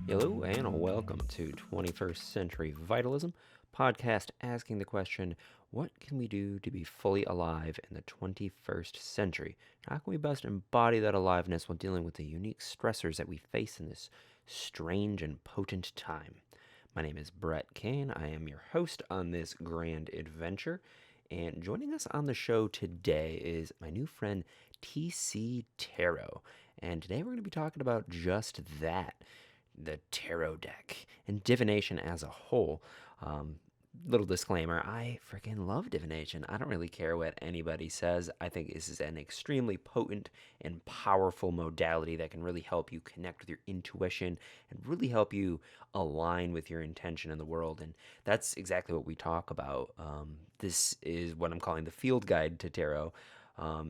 Hello and welcome to 21st Century Vitalism, podcast asking the question, what can we do to be fully alive in the 21st century? How can we best embody that aliveness while dealing with the unique stressors that we face in this strange and potent time? My name is Brett Kane. I am your host on this grand adventure, and joining us on the show today is my new friend Teesee Tarot. And today we're going to be talking about just that, the tarot deck and divination as a whole. Little disclaimer, I freaking love divination. I don't really care what anybody says. I think this is an extremely potent and powerful modality that can really help you connect with your intuition and really help you align with your intention in the world. And that's exactly what we talk about. This is what I'm calling the field guide to tarot.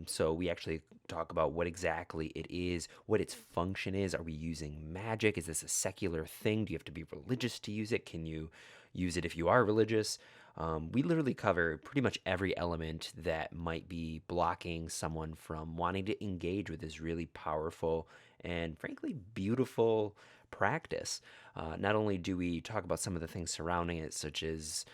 So we actually talk about what exactly it is, what its function is. Are we using magic? Is this a secular thing? Do you have to be religious to use it? Can you use it if you are religious? We literally cover pretty much every element that might be blocking someone from wanting to engage with this really powerful and frankly beautiful practice. Not only do we talk about some of the things surrounding it, such as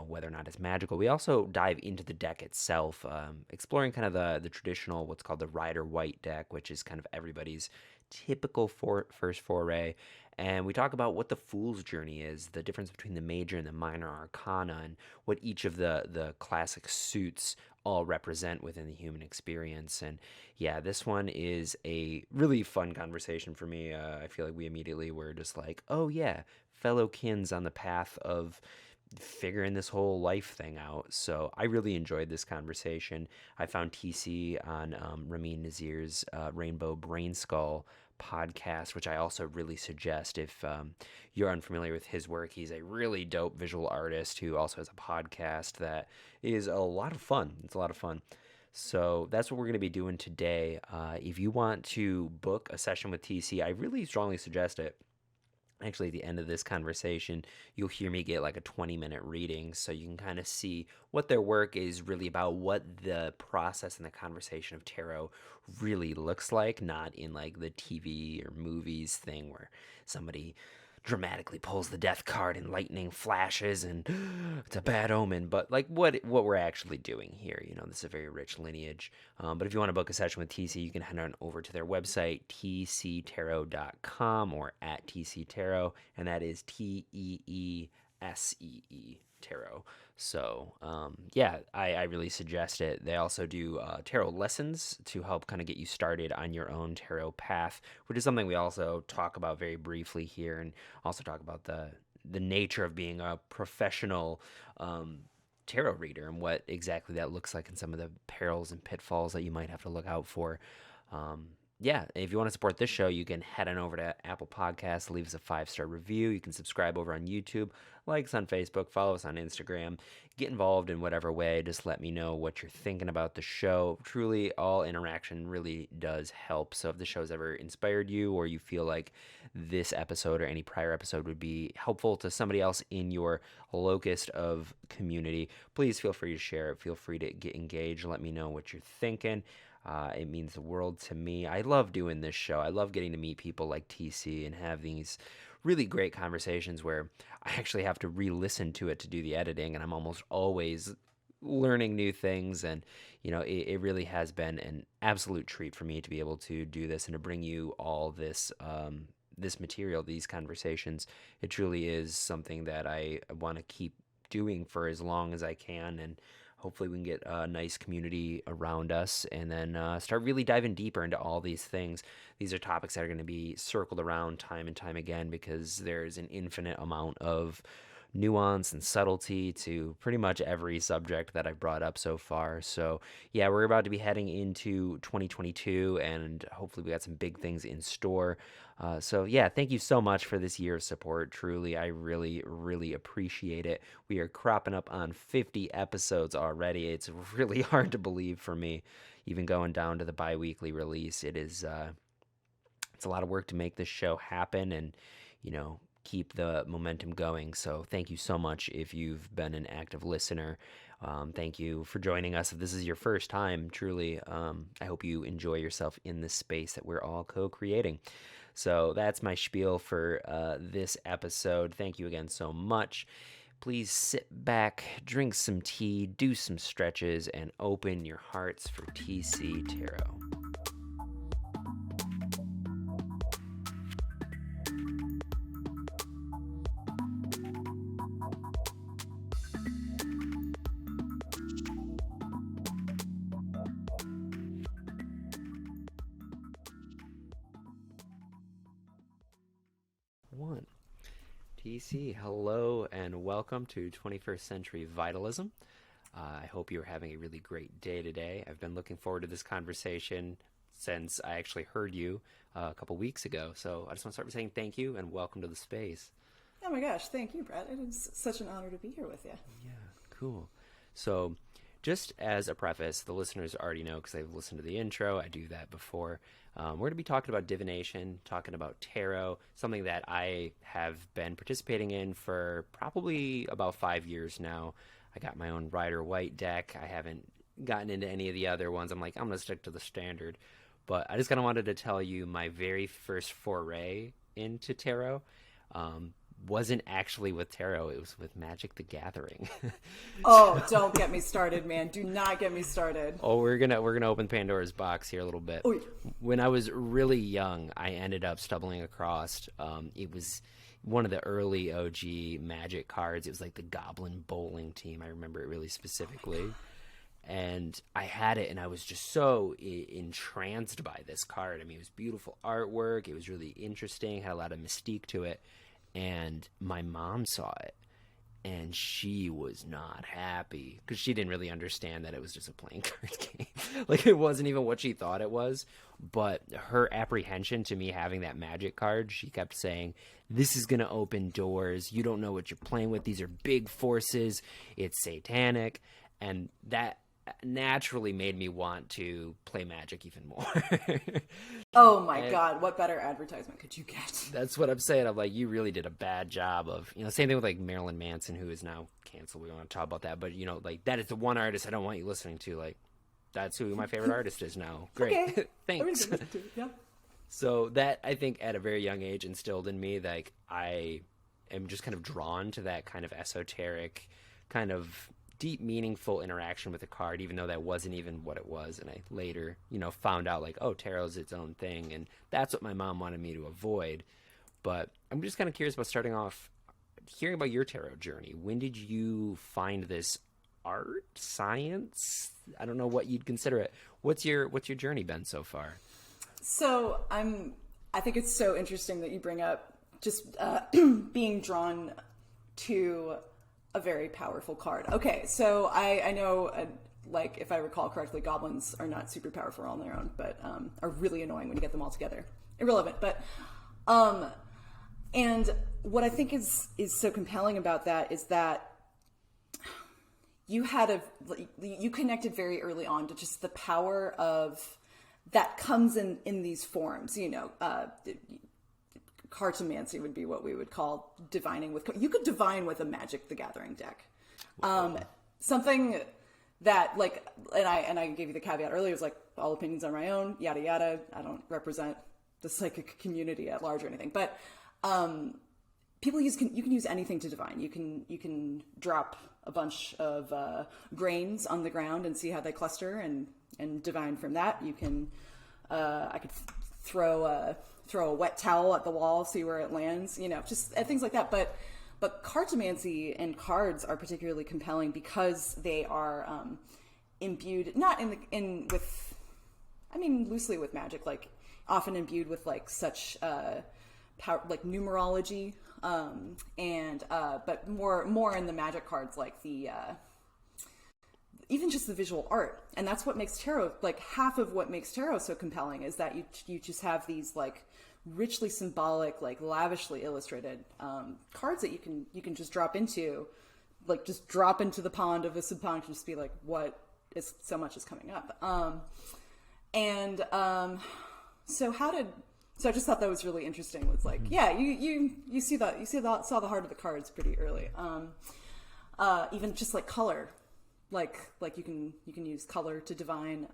whether or not it's magical. We also dive into the deck itself, exploring kind of the traditional, what's called the Rider Waite deck, which is kind of everybody's typical first foray. And we talk about what the Fool's Journey is, the difference between the Major and the Minor Arcana, and what each of the classic suits all represent within the human experience. And yeah, this one is a really fun conversation for me. I feel like we immediately were just like, oh yeah, fellow kins on the path of figuring this whole life thing out. So I really enjoyed this conversation. I found TC on Ramin Nazir's Rainbow Brain Skull podcast, which I also really suggest if you're unfamiliar with his work. He's a really dope visual artist who also has a podcast that is a lot of fun. It's a lot of fun. So that's what we're going to be doing today. If you want to book a session with TC, I really strongly suggest it. Actually, at the end of this conversation, you'll hear me get like a 20-minute reading so you can kind of see what their work is really about, what the process and the conversation of tarot really looks like, not in like the TV or movies thing where somebody dramatically pulls the death card and lightning flashes and it's a bad omen, but like what we're actually doing here. This is a very rich lineage. But if you want to book a session with TC, you can head on over to their website, teeseetarot.com, or at Teesee Tarot, and that is Teesee Tarot. So yeah, I really suggest it. They also do tarot lessons to help kind of get you started on your own tarot path, which is something we also talk about very briefly here, and also talk about the nature of being a professional tarot reader and what exactly that looks like, and some of the perils and pitfalls that you might have to look out for. Yeah, if you want to support this show, you can head on over to Apple Podcasts, leave us a 5-star review. You can subscribe over on YouTube, like us on Facebook, follow us on Instagram, get involved in whatever way. Just let me know what you're thinking about the show. Truly, all interaction really does help. So if the show's ever inspired you, or you feel like this episode or any prior episode would be helpful to somebody else in your locus of community, please feel free to share it. Feel free to get engaged. Let me know what you're thinking. It means the world to me. I love doing this show. I love getting to meet people like TC and have these really great conversations where I actually have to re-listen to it to do the editing, and I'm almost always learning new things. And it really has been an absolute treat for me to be able to do this and to bring you all this this material, these conversations. It truly is something that I want to keep doing for as long as I can, and hopefully we can get a nice community around us, and then start really diving deeper into all these things. These are topics that are going to be circled around time and time again, because there's an infinite amount of nuance and subtlety to pretty much every subject that I've brought up so far. So yeah, we're about to be heading into 2022, and hopefully we got some big things in store. So yeah, thank you so much for this year of support. Truly, I really, really appreciate it. We are cropping up on 50 episodes already. It's really hard to believe for me, even going down to the bi-weekly release. It's a lot of work to make this show happen, and keep the momentum going. So thank you so much if you've been an active listener. Thank you for joining us. If this is your first time, truly, I hope you enjoy yourself in this space that we're all co-creating. So that's my spiel for this episode. Thank you again so much. Please sit back, drink some tea, do some stretches, and open your hearts for Teesee Tarot. One. Teesee, hello and welcome to 21st Century Vitalism. I hope you're having a really great day today. I've been looking forward to this conversation since I actually heard you a couple weeks ago. So I just want to start by saying thank you and welcome to the space. Oh my gosh, thank you, Brett. It is such an honor to be here with you. Yeah, cool. So just as a preface, the listeners already know because they've listened to the intro. I do that before. We're going to be talking about divination, talking about tarot, something that I have been participating in for probably about 5 years now. I got my own Rider Waite deck. I haven't gotten into any of the other ones. I'm like, I'm going to stick to the standard. But I just kind of wanted to tell you my very first foray into tarot wasn't actually with tarot. It was with Magick the Gathering. Oh, don't get me started, man. Do not get me started. Oh, we're gonna open Pandora's box here a little bit. Oy. When I was really young, I ended up stumbling across it was one of the early OG Magick cards. It was like the Goblin Bowling Team. I remember it really specifically. And I had it, and I was just so entranced by this card. I mean, it was beautiful artwork. It was really interesting, had a lot of mystique to it. And my mom saw it, and she was not happy because she didn't really understand that it was just a playing card game. Like, it wasn't even what she thought it was. But her apprehension to me having that Magick card, she kept saying, this is going to open doors. You don't know what you're playing with. These are big forces. It's satanic. And that naturally made me want to play Magick even more. Oh my God, what better advertisement could you get? That's what I'm saying. I'm like, you really did a bad job of, same thing with like Marilyn Manson, who is now canceled. We don't want to talk about that, but like, that is the one artist I don't want you listening to. Like, that's who my favorite artist is now. Great. Okay. Thanks. Yeah. So that, I think, at a very young age instilled in me, like, I am just kind of drawn to that kind of esoteric, kind of deep, meaningful interaction with a card, even though that wasn't even what it was. And I later, found out like, oh, tarot's its own thing. And that's what my mom wanted me to avoid. But I'm just kind of curious about starting off hearing about your tarot journey. When did you find this art, science? I don't know what you'd consider it. What's your journey been so far? So I think it's so interesting that you bring up just being drawn to a very powerful card. Okay, so I know, like, if I recall correctly, goblins are not super powerful on their own, but are really annoying when you get them all together. Irrelevant, but and what I think is so compelling about that is that you connected very early on to just the power of that comes in these forms. Cardomancy would be what we would call divining with. You could divine with a Magick the Gathering deck. Something that, like, and I gave you the caveat earlier, is like, all opinions are my own, yada yada. I don't represent the psychic community at large or anything, but you can use anything to divine. You can drop a bunch of grains on the ground and see how they cluster and divine from that. You can I could throw a wet towel at the wall, see where it lands, just things like that. But cardomancy and cards are particularly compelling because they are imbued, not loosely with magic, like often imbued with like such power, like numerology, but more in the magic cards, like the even just the visual art. And that's what makes tarot, like half of what makes tarot so compelling, is that you just have these like richly symbolic, like lavishly illustrated cards that you can just drop into the pond of the subconscious, just be like, what is so much is coming up. So I just thought that was really interesting. It's like, yeah, you saw the heart of the cards pretty early. Even just like color, like you can use color to divine.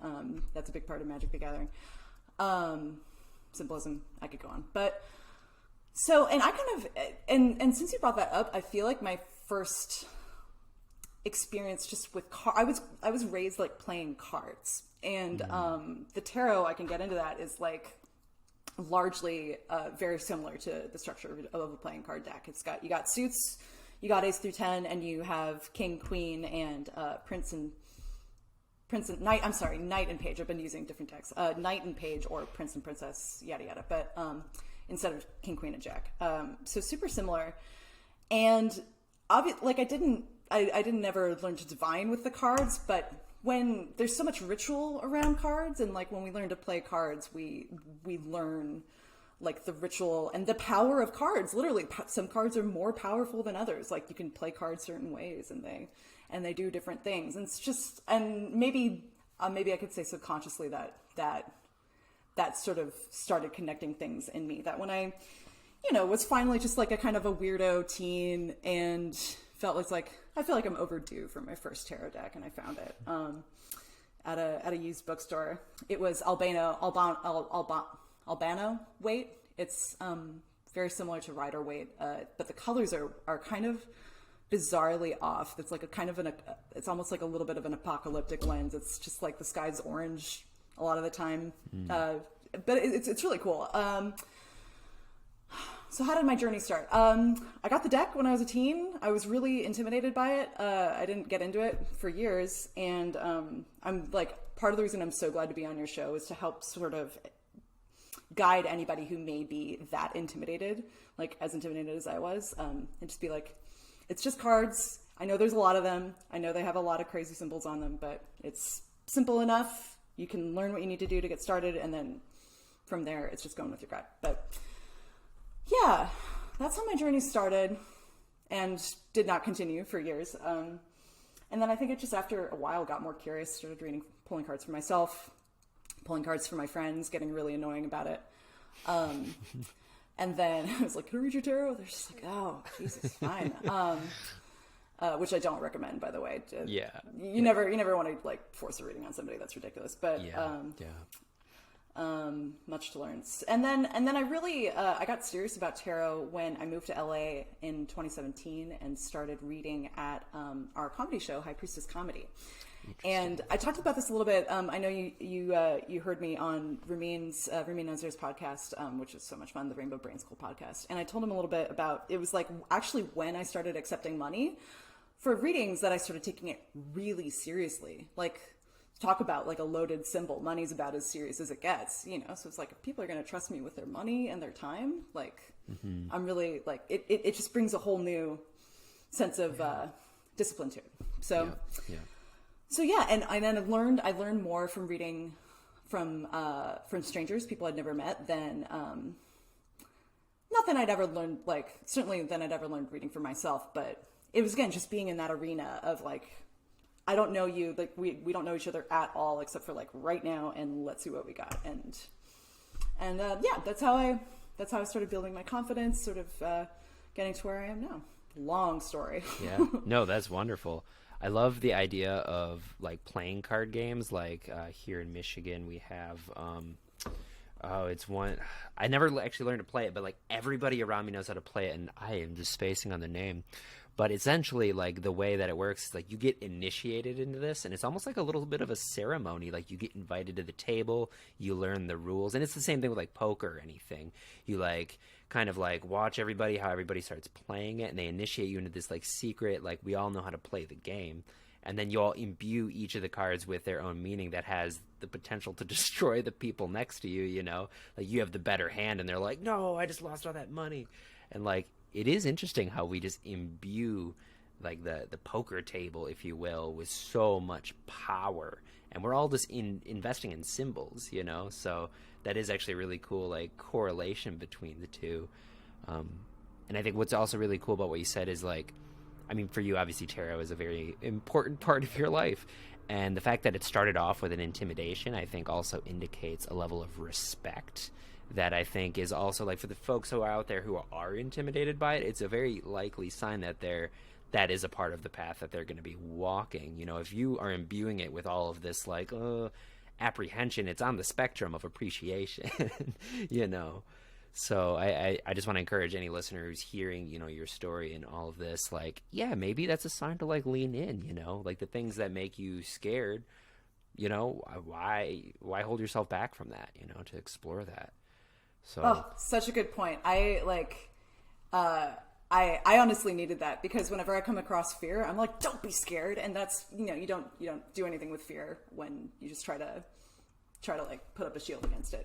That's a big part of Magick the Gathering. symbolism. I could go on, but so, and I kind of, and since you brought that up, I feel like my first experience just with I was raised like playing cards, and the tarot, I can get into that, is like largely very similar to the structure of a playing card deck. You got suits, you got ace through 10, and you have king, queen, and knight. I'm sorry, knight and page. I've been using different decks. Knight and page, or prince and princess, yada yada. But instead of king, queen, and jack. So super similar. And like I didn't never learn to divine with the cards, but when there's so much ritual around cards, and like when we learn to play cards, we learn like the ritual and the power of cards. Literally, some cards are more powerful than others. Like you can play cards certain ways, and they do different things. And it's just, and maybe I could say subconsciously that sort of started connecting things in me, that when I, was finally just like a kind of a weirdo teen and felt like I feel like I'm overdue for my first tarot deck, and I found it at a used bookstore. It was Albano Waite. It's very similar to Rider Waite, but the colors are kind of bizarrely off. It's like a kind of it's almost like a little bit of an apocalyptic lens. It's just like the sky's orange a lot of the time, but it's really cool. So how did my journey start? I got the deck when I was a teen. I was really intimidated by it. I didn't get into it for years. And I'm like, part of the reason I'm so glad to be on your show is to help sort of guide anybody who may be that intimidated, like as intimidated as I was, and just be like, it's just cards. I know there's a lot of them. I know they have a lot of crazy symbols on them, but it's simple enough. You can learn what you need to do to get started. And then from there, it's just going with your gut. But yeah, that's how my journey started, and did not continue for years. And then I think it just, after a while, got more curious, started pulling cards for myself, pulling cards for my friends, getting really annoying about it. And then I was like, can I read your tarot? They're just like, oh, Jesus, fine. Which I don't recommend, by the way. Yeah. You never want to like force a reading on somebody. That's ridiculous. But much to learn. And then I really I got serious about tarot when I moved to LA in 2017 and started reading at our comedy show, High Priestess Comedy. And I talked about this a little bit. I know you heard me on Ramin Nazir's podcast, which is so much fun, the Rainbow Brain School podcast. And I told him a little bit about, it was like actually when I started accepting money for readings that I started taking it really seriously. Like, talk about like a loaded symbol. Money's about as serious as it gets, So it's like, if people are going to trust me with their money and their time, like I'm really like, it just brings a whole new sense of discipline to it. So and I then I learned more from reading from strangers, people I'd never met, than not that I'd ever learned, like certainly than I'd ever learned reading for myself. But it was, again, just being in that arena of like, I don't know you, like we don't know each other at all except for like right now, and let's see what we got. And that's how I started building my confidence, sort of getting to where I am now. Long story. Yeah, no, that's wonderful. I love the idea of like playing card games. Like here in Michigan, we have it's one, I never actually learned to play it, but like everybody around me knows how to play it, and I am just spacing on the name. But essentially, like, the way that it works is like you get initiated into this, and it's almost like a little bit of a ceremony. Like, you get invited to the table, you learn the rules, and it's the same thing with like poker or anything. You like kind of like watch everybody, how everybody starts playing it, and they initiate you into this like secret, like, we all know how to play the game. And then you all imbue each of the cards with their own meaning that has the potential to destroy the people next to you, Like, you have the better hand, and they're like, no, I just lost all that money. And like, it is interesting how we just imbue like the poker table, if you will, with so much power, and we're all just investing in symbols, So that is actually a really cool like correlation between the two. And I think what's also really cool about what you said is like, I mean, for you, obviously tarot is a very important part of your life, and the fact that it started off with an intimidation, I think also indicates a level of respect that I think is also, like, for the folks who are out there who are intimidated by it, it's a very likely sign that that is a part of the path that they're going to be walking. If you are imbuing it with all of this, like, apprehension. It's on the spectrum of appreciation, you know. So I just want to encourage any listener who's hearing, you know, your story and all of this, like, yeah, maybe that's a sign to like lean in, you know, like the things that make you scared, you know, why hold yourself back from that, you know, to explore that. So Oh, such a good point. I honestly needed that, because whenever I come across fear, I'm like, don't be scared. And that's, you know, you don't do anything with fear when you just try to like put up a shield against it.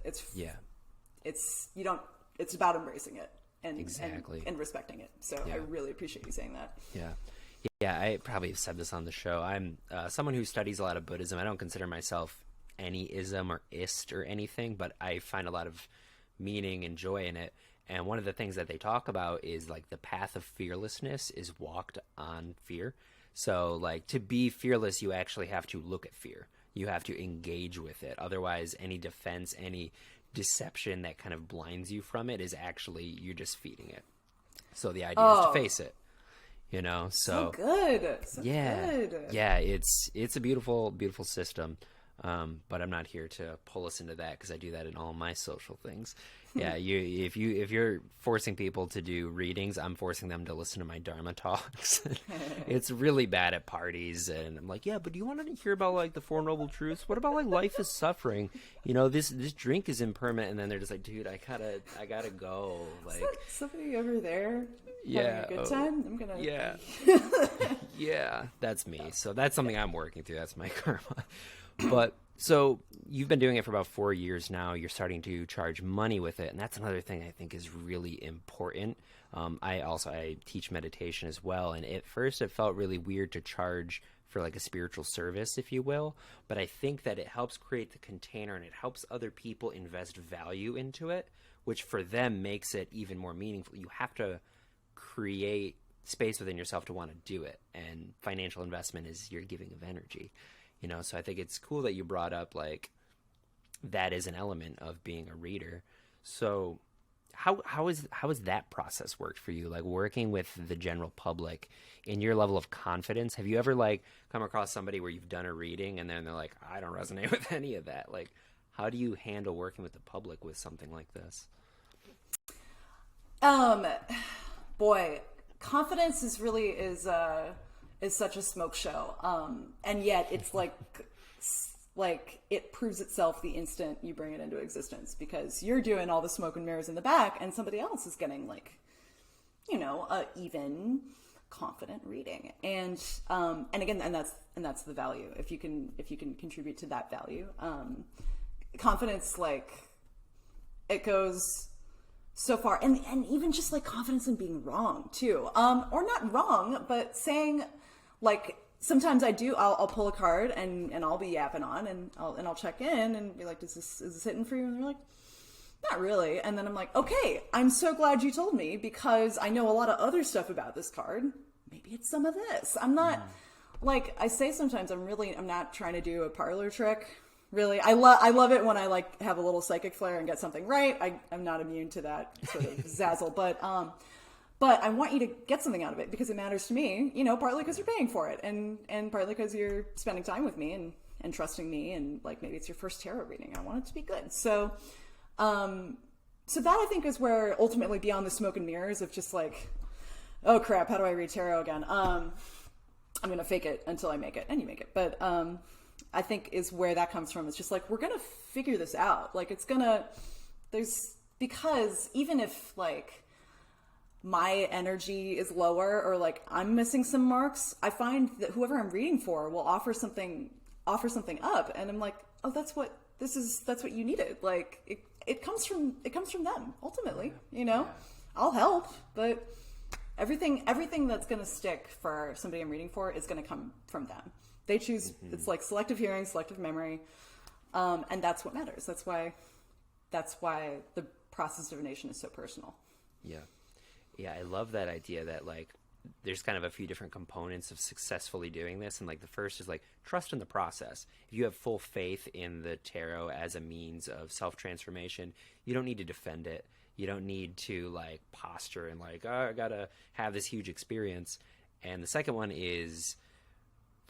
It's about embracing it and exactly. and respecting it. So Yeah. I really appreciate you saying that. Yeah. Yeah, I probably have said this on the show. I'm someone who studies a lot of Buddhism. I don't consider myself any ism or ist or anything, but I find a lot of meaning and joy in it. And one of the things that they talk about is like the path of fearlessness is walked on fear. So like to be fearless, you actually have to look at fear. You have to engage with it. Otherwise, any defense, any deception that kind of blinds you from it is actually, you're just feeding it. So the idea is to face it. You know, so good. Yeah, it's a beautiful, beautiful system. But I'm not here to pull us into that, because I do that in all my social things. Yeah, if you're forcing people to do readings, I'm forcing them to listen to my Dharma talks. It's really bad at parties, and I'm like, yeah, but do you want to hear about like the Four Noble Truths? What about like life is suffering? You know, this drink is impermanent, and then they're just like, dude, I gotta go. Like, somebody over there. Yeah, having a good time. I'm gonna. Yeah, yeah, that's me. So that's something I'm working through. That's my karma. But so you've been doing it for about 4 years now. You're starting to charge money with it, and that's another thing I think is really important. I teach meditation as well, and at first it felt really weird to charge for like a spiritual service, if you will. But I think that it helps create the container, and it helps other people invest value into it, which for them makes it even more meaningful. You have to create space within yourself to want to do it, and financial investment is your giving of energy, you know. So I think it's cool that you brought up like that is an element of being a reader. So how is that process worked for you, like working with the general public in your level of confidence? Have you ever like come across somebody where you've done a reading and then they're like, I don't resonate with any of that? Like, how do you handle working with the public with something like this? Boy, confidence is such a smoke show. And yet it's like it proves itself the instant you bring it into existence, because you're doing all the smoke and mirrors in the back and somebody else is getting like, you know, a even confident reading. And again, and that's the value. If you can contribute to that value, confidence, like it goes so far, and even just like confidence in being wrong too, or not wrong, but saying, like, sometimes I'll pull a card and I'll be yapping on, and I'll check in and be like, is this hitting for you? And they're like, not really. And then I'm like, okay, I'm so glad you told me, because I know a lot of other stuff about this card. Maybe it's some of this. I'm not like I say sometimes, I'm not trying to do a parlor trick. Really, I love it when I like have a little psychic flair and get something right. I'm not immune to that sort of zazzle, but I want you to get something out of it because it matters to me. You know, partly because you're paying for it, and partly because you're spending time with me and trusting me, and like maybe it's your first tarot reading. I want it to be good. So, so that I think is where ultimately, beyond the smoke and mirrors of just like, oh crap, how do I read tarot again? I'm gonna fake it until I make it, and you make it, but I think is where that comes from. It's just like, we're going to figure this out. Like because even if like my energy is lower or like I'm missing some marks, I find that whoever I'm reading for will offer something up. And I'm like, oh, that's what you needed. Like it comes from them ultimately, you know. I'll help, but everything that's going to stick for somebody I'm reading for is going to come from them. They choose. It's like selective hearing, selective memory, and that's what matters. That's why the process of divination is so personal. Yeah, I love that idea that like there's kind of a few different components of successfully doing this, and like the first is like trust in the process. If you have full faith in the tarot as a means of self-transformation, you don't need to defend it. You don't need to like posture and like, oh, I gotta have this huge experience. And the second one is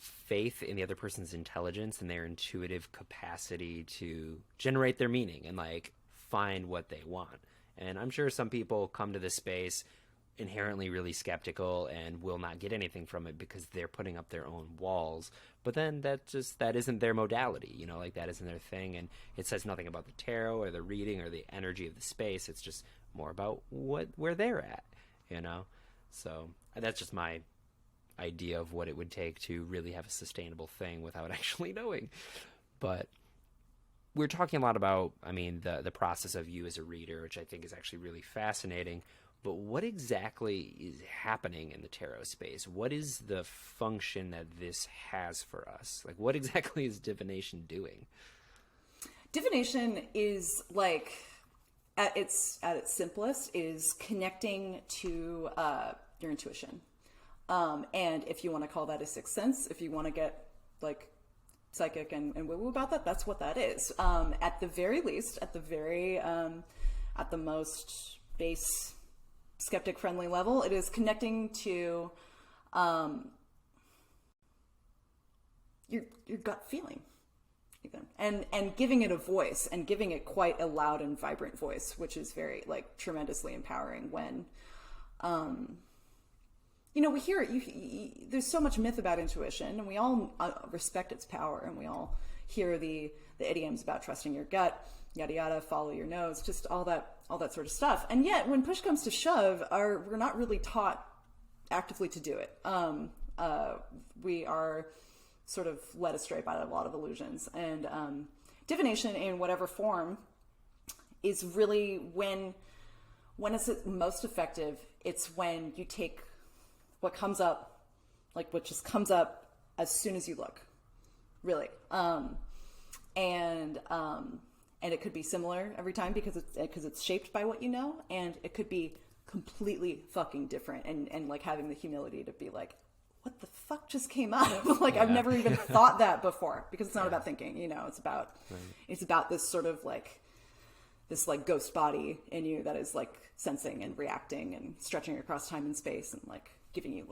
faith in the other person's intelligence and their intuitive capacity to generate their meaning and like find what they want. And I'm sure some people come to this space inherently really skeptical and will not get anything from it because they're putting up their own walls. But then that isn't their modality, you know, like that isn't their thing. And it says nothing about the tarot or the reading or the energy of the space. It's just more about where they're at, you know? So that's just my idea of what it would take to really have a sustainable thing without actually knowing. But we're talking a lot about, I mean, the process of you as a reader, which I think is actually really fascinating. But what exactly is happening in the tarot space? What is the function that this has for us? Like, what exactly is divination doing? Divination is like, at its simplest, is connecting to your intuition. And if you want to call that a sixth sense, if you want to get like psychic and woo-woo about that, that's what that is. At the very least, at the most base skeptic friendly level, it is connecting to your gut feeling, even, and giving it a voice, and giving it quite a loud and vibrant voice, which is very like tremendously empowering when you know, we hear it. There's so much myth about intuition, and we all respect its power, and we all hear the idioms about trusting your gut, yada yada, follow your nose, just all that sort of stuff. And yet, when push comes to shove, we're not really taught actively to do it. We are sort of led astray by a lot of illusions, and divination in whatever form is really when it's most effective. It's when you take what comes up, like what just comes up as soon as you look, really. And it could be similar every time because it's shaped by what you know, and it could be completely fucking different, and like having the humility to be like, what the fuck just came up? Like, yeah. I've never even thought that before, because it's not about thinking, you know, it's about this sort of like, this like ghost body in you that is like sensing and reacting and stretching across time and space and like giving you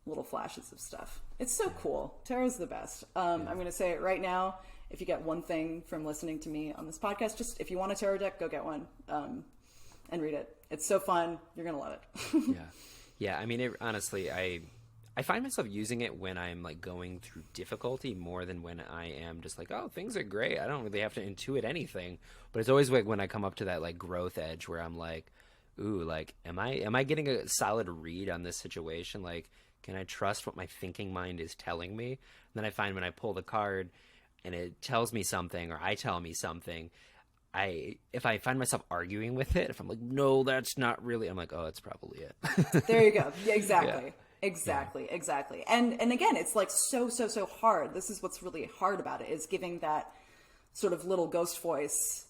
little flashes of stuff. It's so cool. Tarot's the best. I'm going to say it right now. If you get one thing from listening to me on this podcast, just if you want a tarot deck, go get one and read it. It's so fun. You're going to love it. Yeah. I mean, honestly, I find myself using it when I'm like going through difficulty more than when I am just like, oh, things are great. I don't really have to intuit anything. But it's always like when I come up to that like growth edge where I'm like, ooh, like, am I getting a solid read on this situation? Like, can I trust what my thinking mind is telling me? And then I find when I pull the card and it tells me something, or I tell me something, if I find myself arguing with it, if I'm like, no, that's not really, I'm like, oh, that's probably it. There you go. Yeah, exactly. Yeah. Exactly. And again, it's like so hard. This is what's really hard about it, is giving that sort of little ghost voice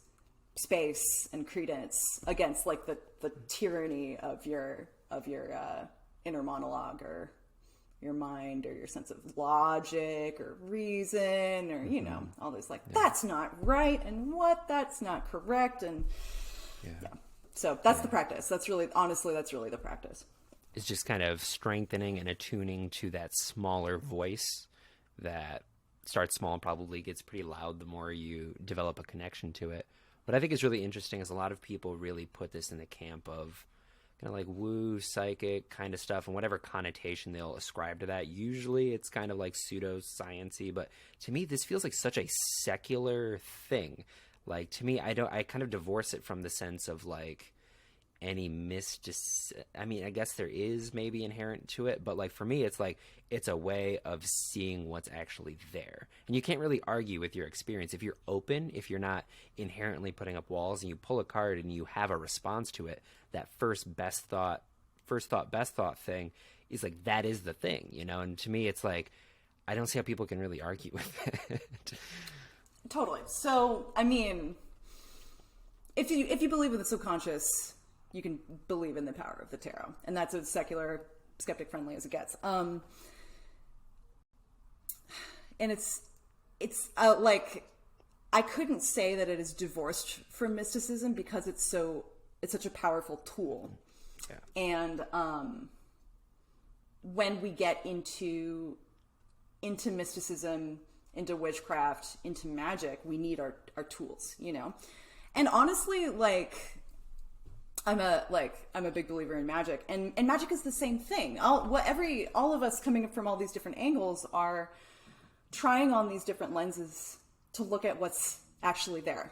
space and credence against like the tyranny of your inner monologue, or your mind, or your sense of logic or reason, or you know, all this like, that's not right, and that's not correct, and so that's the practice. That's really, honestly, that's really the practice. It's just kind of strengthening and attuning to that smaller voice that starts small and probably gets pretty loud the more you develop a connection to it. What I think is really interesting is a lot of people really put this in the camp of kind of like woo, psychic kind of stuff, and whatever connotation they'll ascribe to that. Usually it's kind of like pseudo-science-y, but to me this feels like such a secular thing. Like, to me, I kind of divorce it from the sense of like any I mean, I guess there is maybe inherent to it, but like for me, it's like, it's a way of seeing what's actually there. And you can't really argue with your experience. If you're open, if you're not inherently putting up walls, and you pull a card and you have a response to it, that first thought, best thought thing is like, that is the thing, you know? And to me, it's like, I don't see how people can really argue with it. Totally. So, I mean, if you believe in the subconscious, you can believe in the power of the tarot, and that's as secular, skeptic friendly as it gets. And it's like, I couldn't say that it is divorced from mysticism because it's such a powerful tool. Yeah. And when we get into into mysticism, into witchcraft, into magic, we need our tools, you know? And honestly, like, I'm a big believer in magic, and magic is the same thing. All of us coming from all these different angles are trying on these different lenses to look at what's actually there.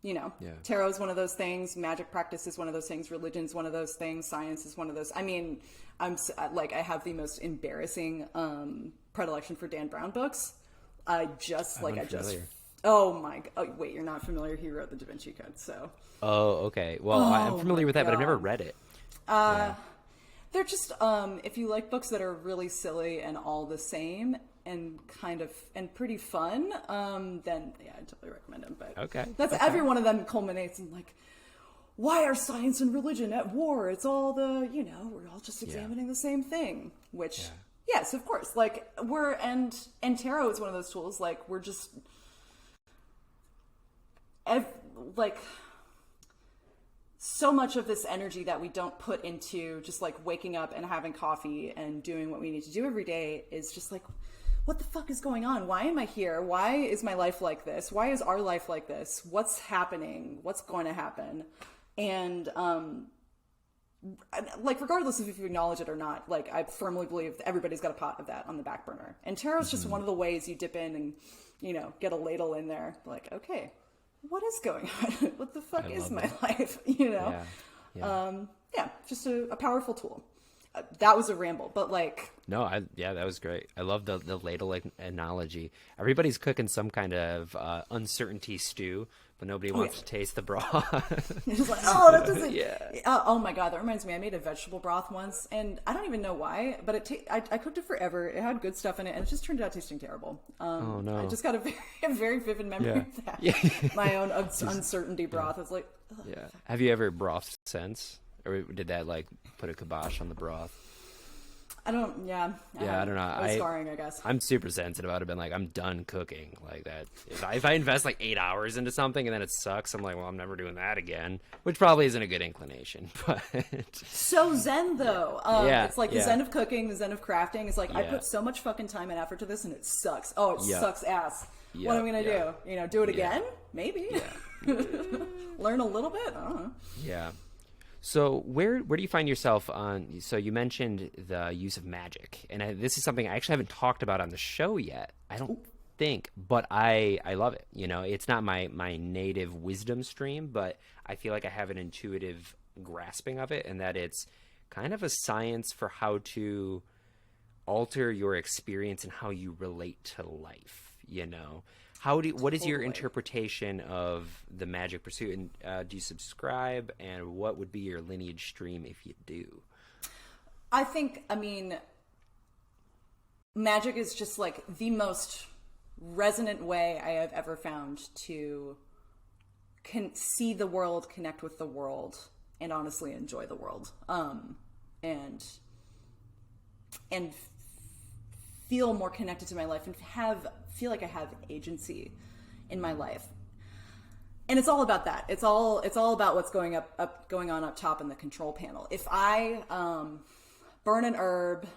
You know, tarot is one of those things. Magic practice is one of those things. Religion is one of those things. Science is one of those. I mean, I have the most embarrassing predilection for Dan Brown books. Oh my! Oh wait, you're not familiar? He wrote the Da Vinci Code, so. Oh, okay. Well, I'm familiar with that, but I've never read it. They're just if you like books that are really silly and all the same and pretty fun, then yeah, I totally recommend them. But every one of them culminates in like, why are science and religion at war? It's all we're all just examining the same thing. Which yes, of course, like and tarot is one of those tools. Like we're just so much of this energy that we don't put into just like waking up and having coffee and doing what we need to do every day is just like, what the fuck is going on? Why am I here? Why is my life like this? Why is our life like this? What's happening? What's going to happen? And like regardless of if you acknowledge it or not, like I firmly believe everybody's got a pot of that on the back burner. And tarot is just one of the ways you dip in and get a ladle in there. Like, okay, what is going on? What the fuck is my life? Just a powerful tool. That was a ramble, but like that was great. I love the ladle analogy. Everybody's cooking some kind of uncertainty stew, but nobody wants to taste the broth. It's just like, oh, that doesn't. Oh my god, that reminds me. I made a vegetable broth once, and I don't even know why, but I cooked it forever. It had good stuff in it, and it just turned out tasting terrible. Oh no! I just got a very vivid memory of that. My own uncertainty broth. I was like, ugh. Have you ever brothed since? Or did that like put a kibosh on the broth? I don't know. It was scarring, I guess. I'm super sensitive. I'd have been like, I'm done cooking like that. If I invest like 8 hours into something and then it sucks, I'm like, well, I'm never doing that again, which probably isn't a good inclination. But so zen though. It's like the zen of cooking, the zen of crafting. It's like I put so much fucking time and effort to this, and it sucks. Oh, it sucks ass. What am I gonna do? Do it again? Maybe. Learn a little bit. I don't know. Yeah. So where do you find yourself on? So you mentioned the use of magic, and this is something I actually haven't talked about on the show yet. I don't think, but I love it. It's not my native wisdom stream, but I feel like I have an intuitive grasping of it, and that it's kind of a science for how to alter your experience and how you relate to life. What is your interpretation of the magic pursuit? And do you subscribe? And what would be your lineage stream if you do? Magic is just like the most resonant way I have ever found to see the world, connect with the world, and honestly enjoy the world. And feel more connected to my life and feel like I have agency in my life. And it's all about that. It's all about what's going on up top in the control panel. If I burn an herb,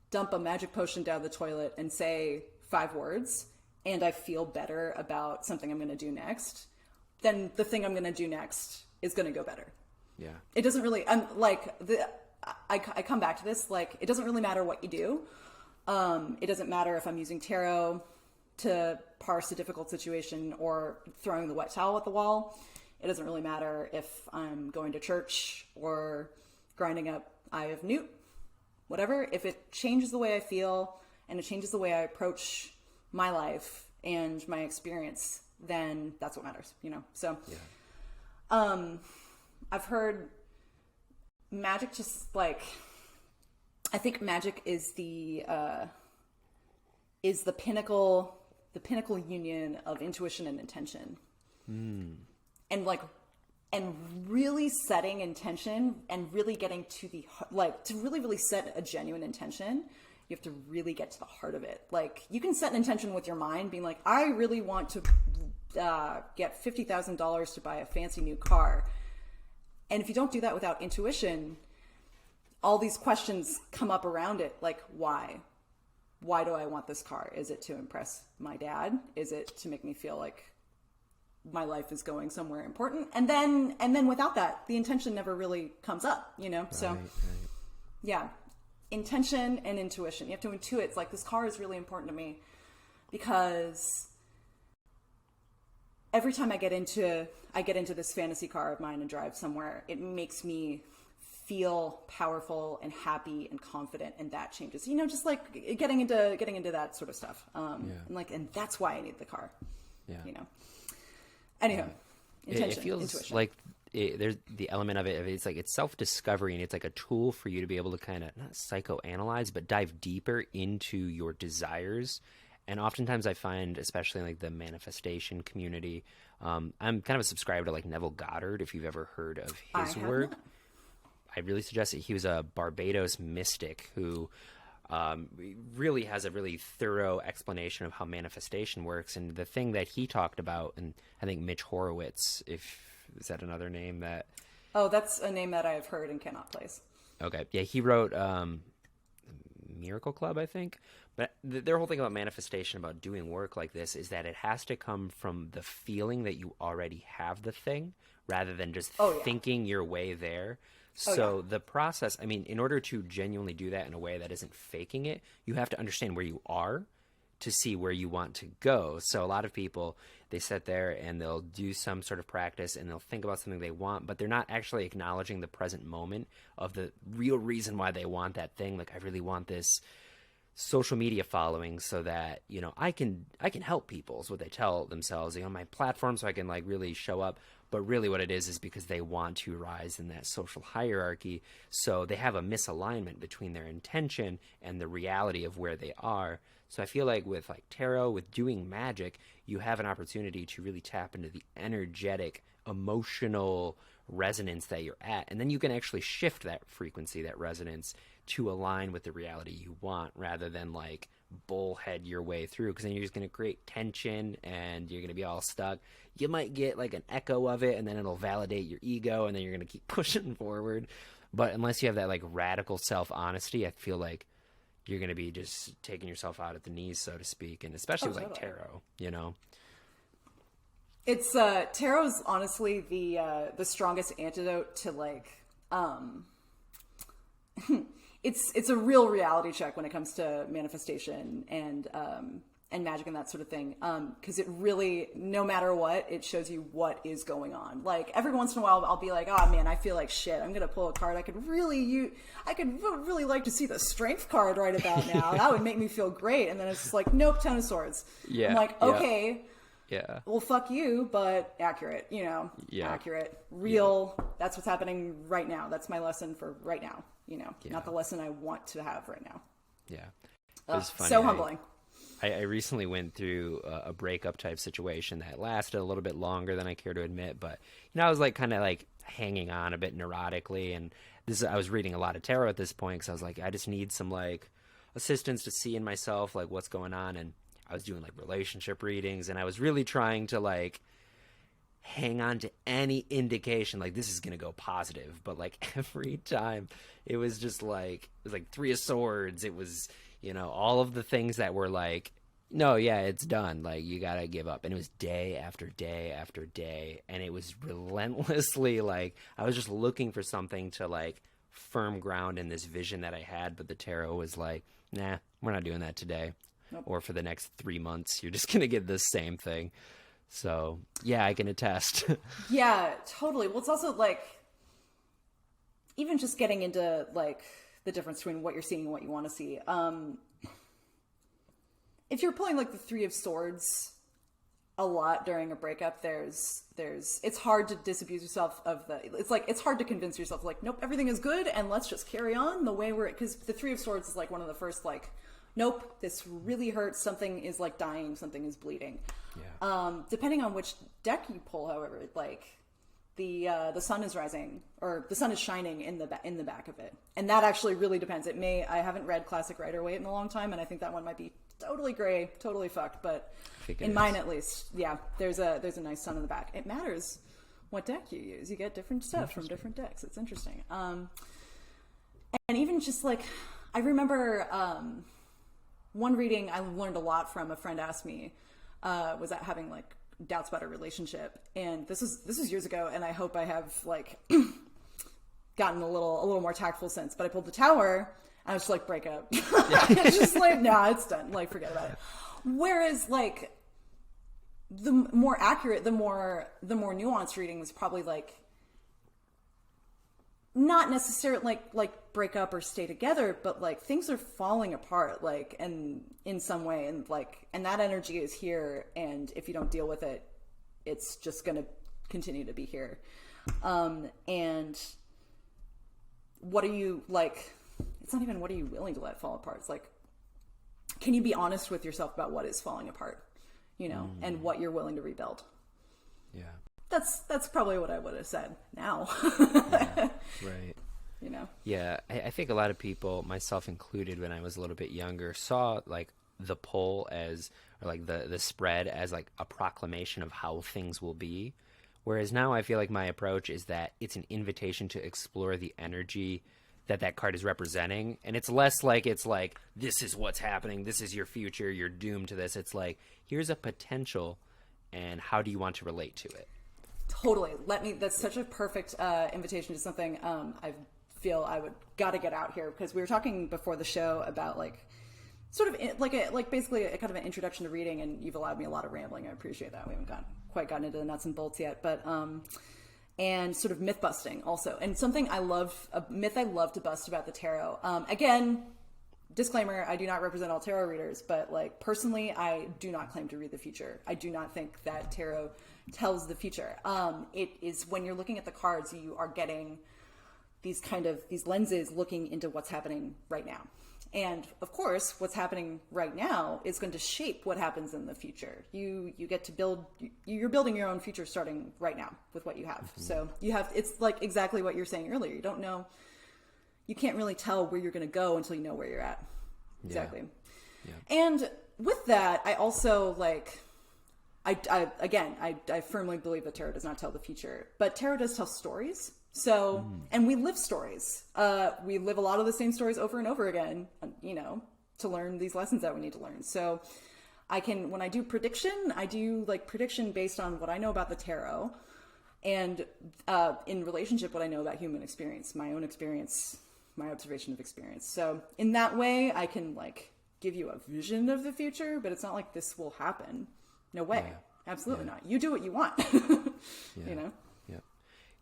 dump a magic potion down the toilet, and say 5 words, and I feel better about something I'm going to do next, then the thing I'm going to do next is going to go better. Yeah. It doesn't really. I come back to this. Like, it doesn't really matter what you do. It doesn't matter if I'm using tarot to parse a difficult situation or throwing the wet towel at the wall. It doesn't really matter if I'm going to church or grinding up Eye of Newt, whatever. If it changes the way I feel and it changes the way I approach my life and my experience, then that's what matters, So, I've heard magic just like, I think magic is the pinnacle union of intuition and intention. And really setting intention and really getting to to really set a genuine intention, you have to really get to the heart of it. Like, you can set an intention with your mind being like, I really want to get $50,000 to buy a fancy new car. And if you don't do that without intuition, all these questions come up around it, like, why? why do I want this car? Is it to impress my dad? Is it to make me feel like my life is going somewhere important? And then without that, the intention never really comes up, you know? So yeah, intention and intuition. You have to intuit. It's like, this car is really important to me because every time I get into this fantasy car of mine and drive somewhere, it makes me feel powerful and happy and confident, and that changes, you know, just like getting into that sort of stuff. And that's why I need the car. Yeah. You know. Anyhow, intention, it feels intuition. like there's the element of it. It's like it's self-discovery, and it's like a tool for you to be able to kind of not psychoanalyze, but dive deeper into your desires. And oftentimes I find, especially in like the manifestation community, I'm kind of a subscriber to like Neville Goddard, if you've ever heard of his work. Not. I really suggest it. He was a Barbados mystic who really has a really thorough explanation of how manifestation works. And the thing that he talked about, and I think Mitch Horowitz, is that another name that... Oh, that's a name that I've heard and cannot place. Okay. Yeah, he wrote Miracle Club, I think. But their whole thing about manifestation, about doing work like this, is that it has to come from the feeling that you already have the thing, rather than just thinking your way there. So the process, I mean, in order to genuinely do that in a way that isn't faking it, you have to understand where you are to see where you want to go. So a lot of people, they sit there and they'll do some sort of practice and they'll think about something they want, but they're not actually acknowledging the present moment of the real reason why they want that thing. Like, I really want this social media following so that, you know, I can help people, is what they tell themselves, you know, my platform, so I can like really show up. But really what it is because they want to rise in that social hierarchy. So they have a misalignment between their intention and the reality of where they are. So I feel like with like tarot, with doing magic, you have an opportunity to really tap into the energetic, emotional resonance that you're at. And then you can actually shift that frequency, that resonance, to align with the reality you want, rather than like bullhead your way through, because then you're just going to create tension and you're going to be all stuck. You might get like an echo of it, and then it'll validate your ego, and then you're going to keep pushing forward. But unless you have that like radical self-honesty, I feel like you're going to be just taking yourself out at the knees, so to speak. And especially with like tarot, you know. It's tarot's honestly the strongest antidote to like it's a real reality check when it comes to manifestation and magic and that sort of thing. Because it really, no matter what, it shows you what is going on. Like every once in a while, I'll be like, oh man, I feel like shit. I'm gonna pull a card. I could really like to see the strength card right about now. That would make me feel great. And then it's just like, nope, 10 of Swords. Yeah. I'm like, okay. Yeah. Well, fuck you, but accurate, you know, accurate, real. Yeah. That's what's happening right now. That's my lesson for right now, you know, not the lesson I want to have right now. Yeah. It was funny. So humbling. I recently went through a breakup type situation that lasted a little bit longer than I care to admit, but you know, I was like kind of like hanging on a bit neurotically, and I was reading a lot of tarot at this point because I was like, I just need some like assistance to see in myself like what's going on. And I was doing like relationship readings, and I was really trying to like hang on to any indication like this is gonna go positive, but like every time it was just like, it was like 3 of Swords. It was, you know, all of the things that were like, no, yeah, it's done. Like, you gotta give up. And it was day after day after day. And it was relentlessly like, I was just looking for something to like firm ground in this vision that I had. But the tarot was like, nah, we're not doing that today. Nope. Or for the next 3 months, you're just gonna get the same thing. So yeah, I can attest. Yeah, totally. Well, it's also like, even just getting into like the difference between what you're seeing and what you want to see. If you're pulling like the 3 of Swords a lot during a breakup, it's hard to disabuse yourself of it's hard to convince yourself like, nope, everything is good and let's just carry on the way because the 3 of Swords is like one of the first like, nope, this really hurts. Something is like dying. Something is bleeding. Yeah. Depending on which deck you pull, however, like the sun is rising or the sun is shining in the back of it, and that actually really depends. I haven't read classic Rider Waite in a long time, and I think that one might be totally gray, totally fucked. But in mine, at least, yeah, there's a nice sun in the back. It matters what deck you use. You get different stuff from different decks. It's interesting. And even just like I remember. one reading I learned a lot from, a friend asked me, was that having like doubts about a relationship. And this is years ago. And I hope I have like gotten a little more tactful since, but I pulled the Tower. I was just like, break up. It's just like, nah, it's done. Like, forget about it. Whereas like the more accurate, the more nuanced reading was probably like, not necessarily like break up or stay together, but like things are falling apart, like, and in some way, and like, and that energy is here, and if you don't deal with it, it's just going to continue to be here. And what are you like, it's not even what are you willing to let fall apart. It's like, can you be honest with yourself about what is falling apart, you know, and what you're willing to rebuild? Yeah. That's probably what I would have said now. Yeah, right. You know? Yeah, I think a lot of people, myself included, when I was a little bit younger, saw like the poll as, or like the spread as like a proclamation of how things will be. Whereas now I feel like my approach is that it's an invitation to explore the energy that card is representing. And it's less like, it's like, this is what's happening, this is your future, you're doomed to this. It's like, here's a potential, and how do you want to relate to it? Totally. That's such a perfect invitation to something I feel I would got to get out here, because we were talking before the show about like sort of basically a kind of an introduction to reading, and you've allowed me a lot of rambling. I appreciate that. We haven't quite gotten into the nuts and bolts yet, but and sort of myth busting also. And something I love, a myth I love to bust about the tarot. Again, disclaimer, I do not represent all tarot readers, but like personally, I do not claim to read the future. I do not think that tarot tells the future. It is when you're looking at the cards, you are getting these lenses looking into what's happening right now. And of course, what's happening right now is going to shape what happens in the future. You get to you're building your own future starting right now with what you have. Mm-hmm. So it's like exactly what you're saying earlier. You don't know, you can't really tell where you're going to go until you know where you're at. Exactly. Yeah. And with that, I also like, I firmly believe that tarot does not tell the future, but tarot does tell stories. So, and we live stories. We live a lot of the same stories over and over again, you know, to learn these lessons that we need to learn. So when I do prediction, I do like prediction based on what I know about the tarot, and in relationship, what I know about human experience, my own experience, my observation of experience. So in that way, I can like give you a vision of the future, but it's not like this will happen. No way. Yeah. Absolutely not. You do what you want, you know?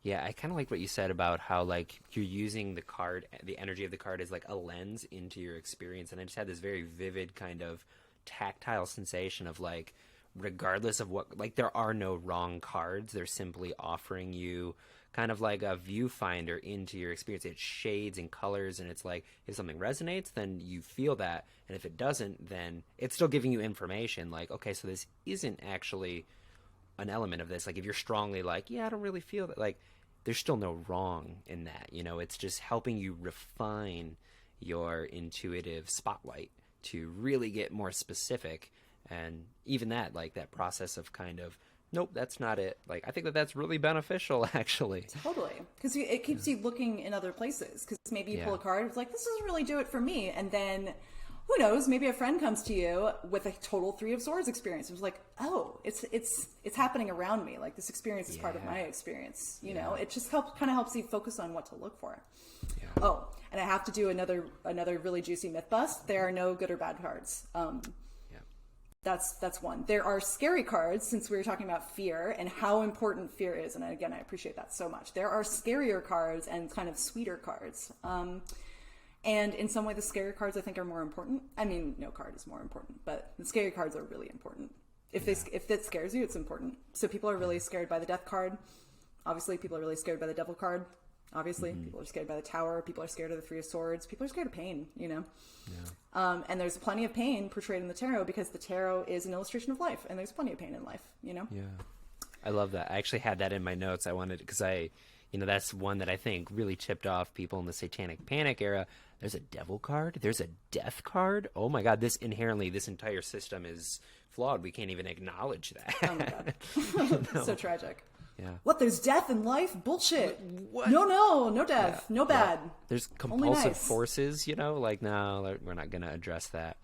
Yeah, I kind of like what you said about how like you're using the card, the energy of the card as like a lens into your experience. And I just had this very vivid kind of tactile sensation of like, regardless of what, like there are no wrong cards. They're simply offering you kind of like a viewfinder into your experience. It shades and colors, and it's like, if something resonates, then you feel that. And if it doesn't, then it's still giving you information like, okay, so this isn't actually an element of this. Like if you're strongly like, yeah, I don't really feel that, like there's still no wrong in that, you know. It's just helping you refine your intuitive spotlight to really get more specific. And even that, like that process of kind of, nope, that's not it. Like I think that's really beneficial actually. Totally. Because it keeps you looking in other places, because maybe you pull a card, it's like, this doesn't really do it for me, and then who knows, maybe a friend comes to you with a total 3 of Swords experience. It's like, oh, it's happening around me. Like this experience is part of my experience. You know, it just kind of helps you focus on what to look for. Yeah. Oh, and I have to do another really juicy myth bust. There are no good or bad cards. That's one. There are scary cards, since we were talking about fear and how important fear is. And again, I appreciate that so much. There are scarier cards and kind of sweeter cards. And in some way, the scary cards I think are more important. I mean, no card is more important, but the scary cards are really important. If it scares you, it's important. So people are really scared by the Death card. Obviously, people are really scared by the Devil card. Obviously, people are scared by the Tower. People are scared of the 3 of Swords. People are scared of pain, you know? Yeah. And there's plenty of pain portrayed in the tarot, because the tarot is an illustration of life, and there's plenty of pain in life, you know? Yeah. I love that. I actually had that in my notes. I wanted, because that's one that I think really tipped off people in the Satanic Panic era. There's a Devil card. There's a Death card. Oh my God, this entire system is flawed. We can't even acknowledge that. Oh my God. No. So tragic. Yeah. What, there's death in life? Bullshit. What? No death. No bad. There's compulsive forces, you know, like, no, we're not going to address that.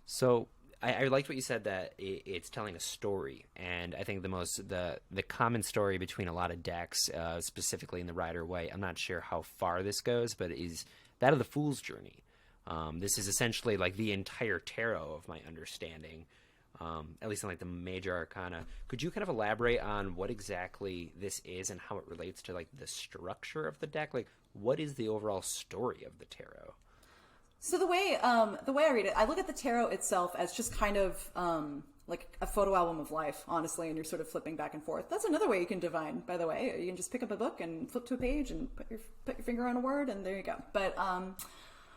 So I liked what you said, that it's telling a story, and I think the common story between a lot of decks, specifically in the Rider Waite, I'm not sure how far this goes, but is that of the Fool's Journey. This is essentially like the entire tarot, of my understanding, at least in like the Major Arcana. Could you kind of elaborate on what exactly this is and how it relates to like the structure of the deck? Like, what is the overall story of the tarot? So the way I read it, I look at the tarot itself as just kind of like a photo album of life, honestly, and you're sort of flipping back and forth. That's another way you can divine, by the way. You can just pick up a book and flip to a page and put your finger on a word, and there you go. But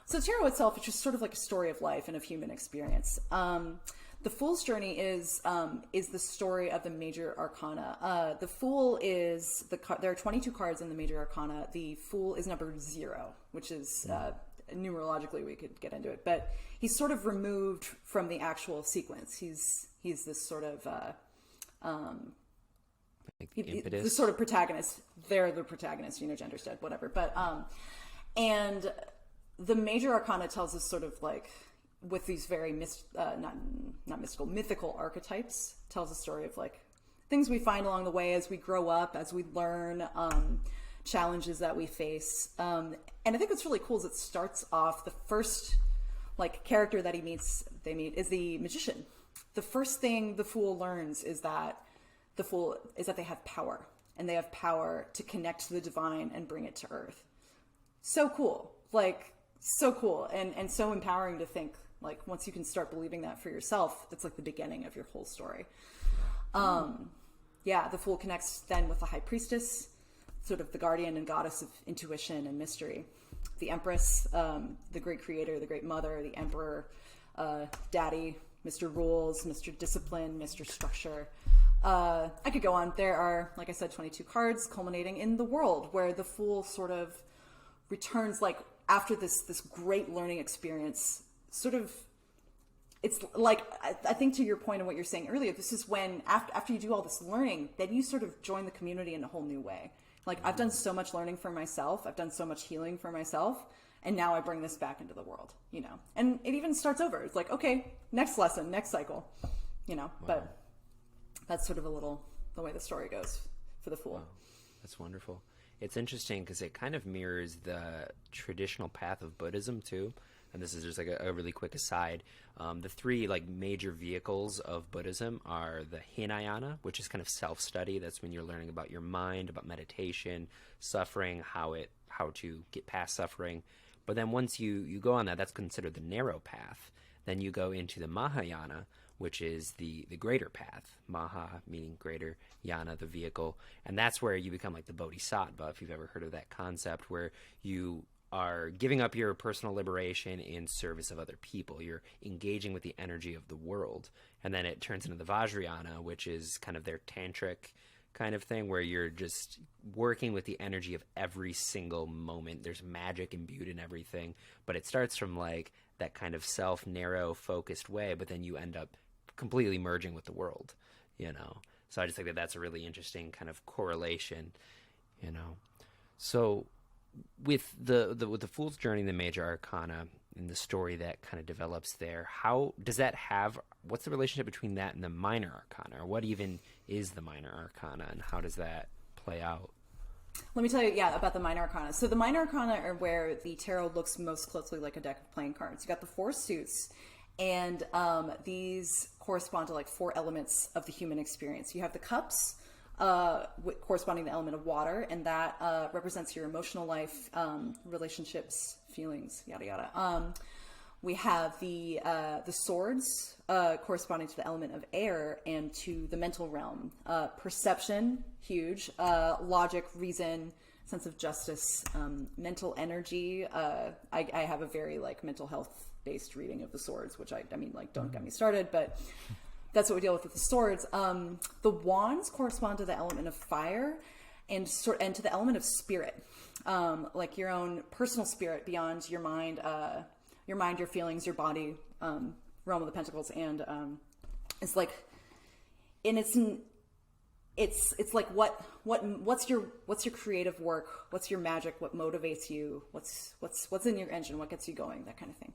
so tarot itself is just sort of like a story of life and of human experience. The Fool's Journey is the story of the Major Arcana. The Fool is there are 22 cards in the Major Arcana. The Fool is number 0, which is numerologically we could get into it, but he's sort of removed from the actual sequence. He's this sort of Like impetus. the sort of protagonist. They're the protagonist, gender's dead, whatever. But and the Major Arcana tells us sort of like, with these very not mystical, mythical archetypes, tells a story of like things we find along the way as we grow up, as we learn, challenges that we face. And I think what's really cool is it starts off, the first like character that they meet is the magician. The first thing the Fool learns is that they have power, and they have power to connect to the divine and bring it to earth. So cool. Like, so cool and so empowering to think, like, once you can start believing that for yourself, that's like the beginning of your whole story. The Fool connects then with the High Priestess, sort of the guardian and goddess of intuition and mystery. The Empress, the great creator, the great mother, the Emperor, Daddy, Mr. Rules, Mr. Discipline, Mr. Structure. I could go on. There are, like I said, 22 cards culminating in the world, where the Fool sort of returns, like, after this great learning experience. Sort of, it's like, I think to your point of what you're saying earlier, this is when, after you do all this learning, then you sort of join the community in a whole new way. Like, I've done so much learning for myself. I've done so much healing for myself. And now I bring this back into the world, And it even starts over. It's like, okay, next lesson, next cycle, Wow. But that's sort of a little the way the story goes for the Fool. Wow. That's wonderful. It's interesting because it kind of mirrors the traditional path of Buddhism too. And this is just like a really quick aside. The 3 like major vehicles of Buddhism are the Hinayana, which is kind of self-study. That's when you're learning about your mind, about meditation, suffering, how to get past suffering. But then once you go on that, that's considered the narrow path. Then you go into the Mahayana, which is the greater path. Maha meaning greater, yana the vehicle. And that's where you become like the Bodhisattva, if you've ever heard of that concept, where you are giving up your personal liberation in service of other people. You're engaging with the energy of the world. And then it turns into the Vajrayana, which is kind of their tantric kind of thing, where you're just working with the energy of every single moment. There's magic imbued in everything, but it starts from like that kind of narrow focused way, but then you end up completely merging with the world, So I just think that that's a really interesting kind of correlation, So with the Fool's Journey, the Major Arcana, and the story that kind of develops there, how does that what's the relationship between that and the Minor Arcana? Or what even is the Minor Arcana, and how does that play out? Let me tell you, about the Minor Arcana. So the Minor Arcana are where the tarot looks most closely like a deck of playing cards. You got the 4 suits, and these correspond to like 4 elements of the human experience. You have the cups, corresponding to the element of water, and that represents your emotional life, relationships, feelings, yada yada. We have the swords, corresponding to the element of air and to the mental realm. Perception, huge. Logic, reason, sense of justice, mental energy. I have a very like mental health based reading of the swords, which I mean, like, don't get me started, but that's what we deal with the swords. The wands correspond to the element of fire and to the element of spirit, like your own personal spirit beyond your mind, your feelings, your body, realm of the Pentacles. And it's like, and it's like what's your creative work, what's your magic, what motivates you, what's in your engine, what gets you going, that kind of thing.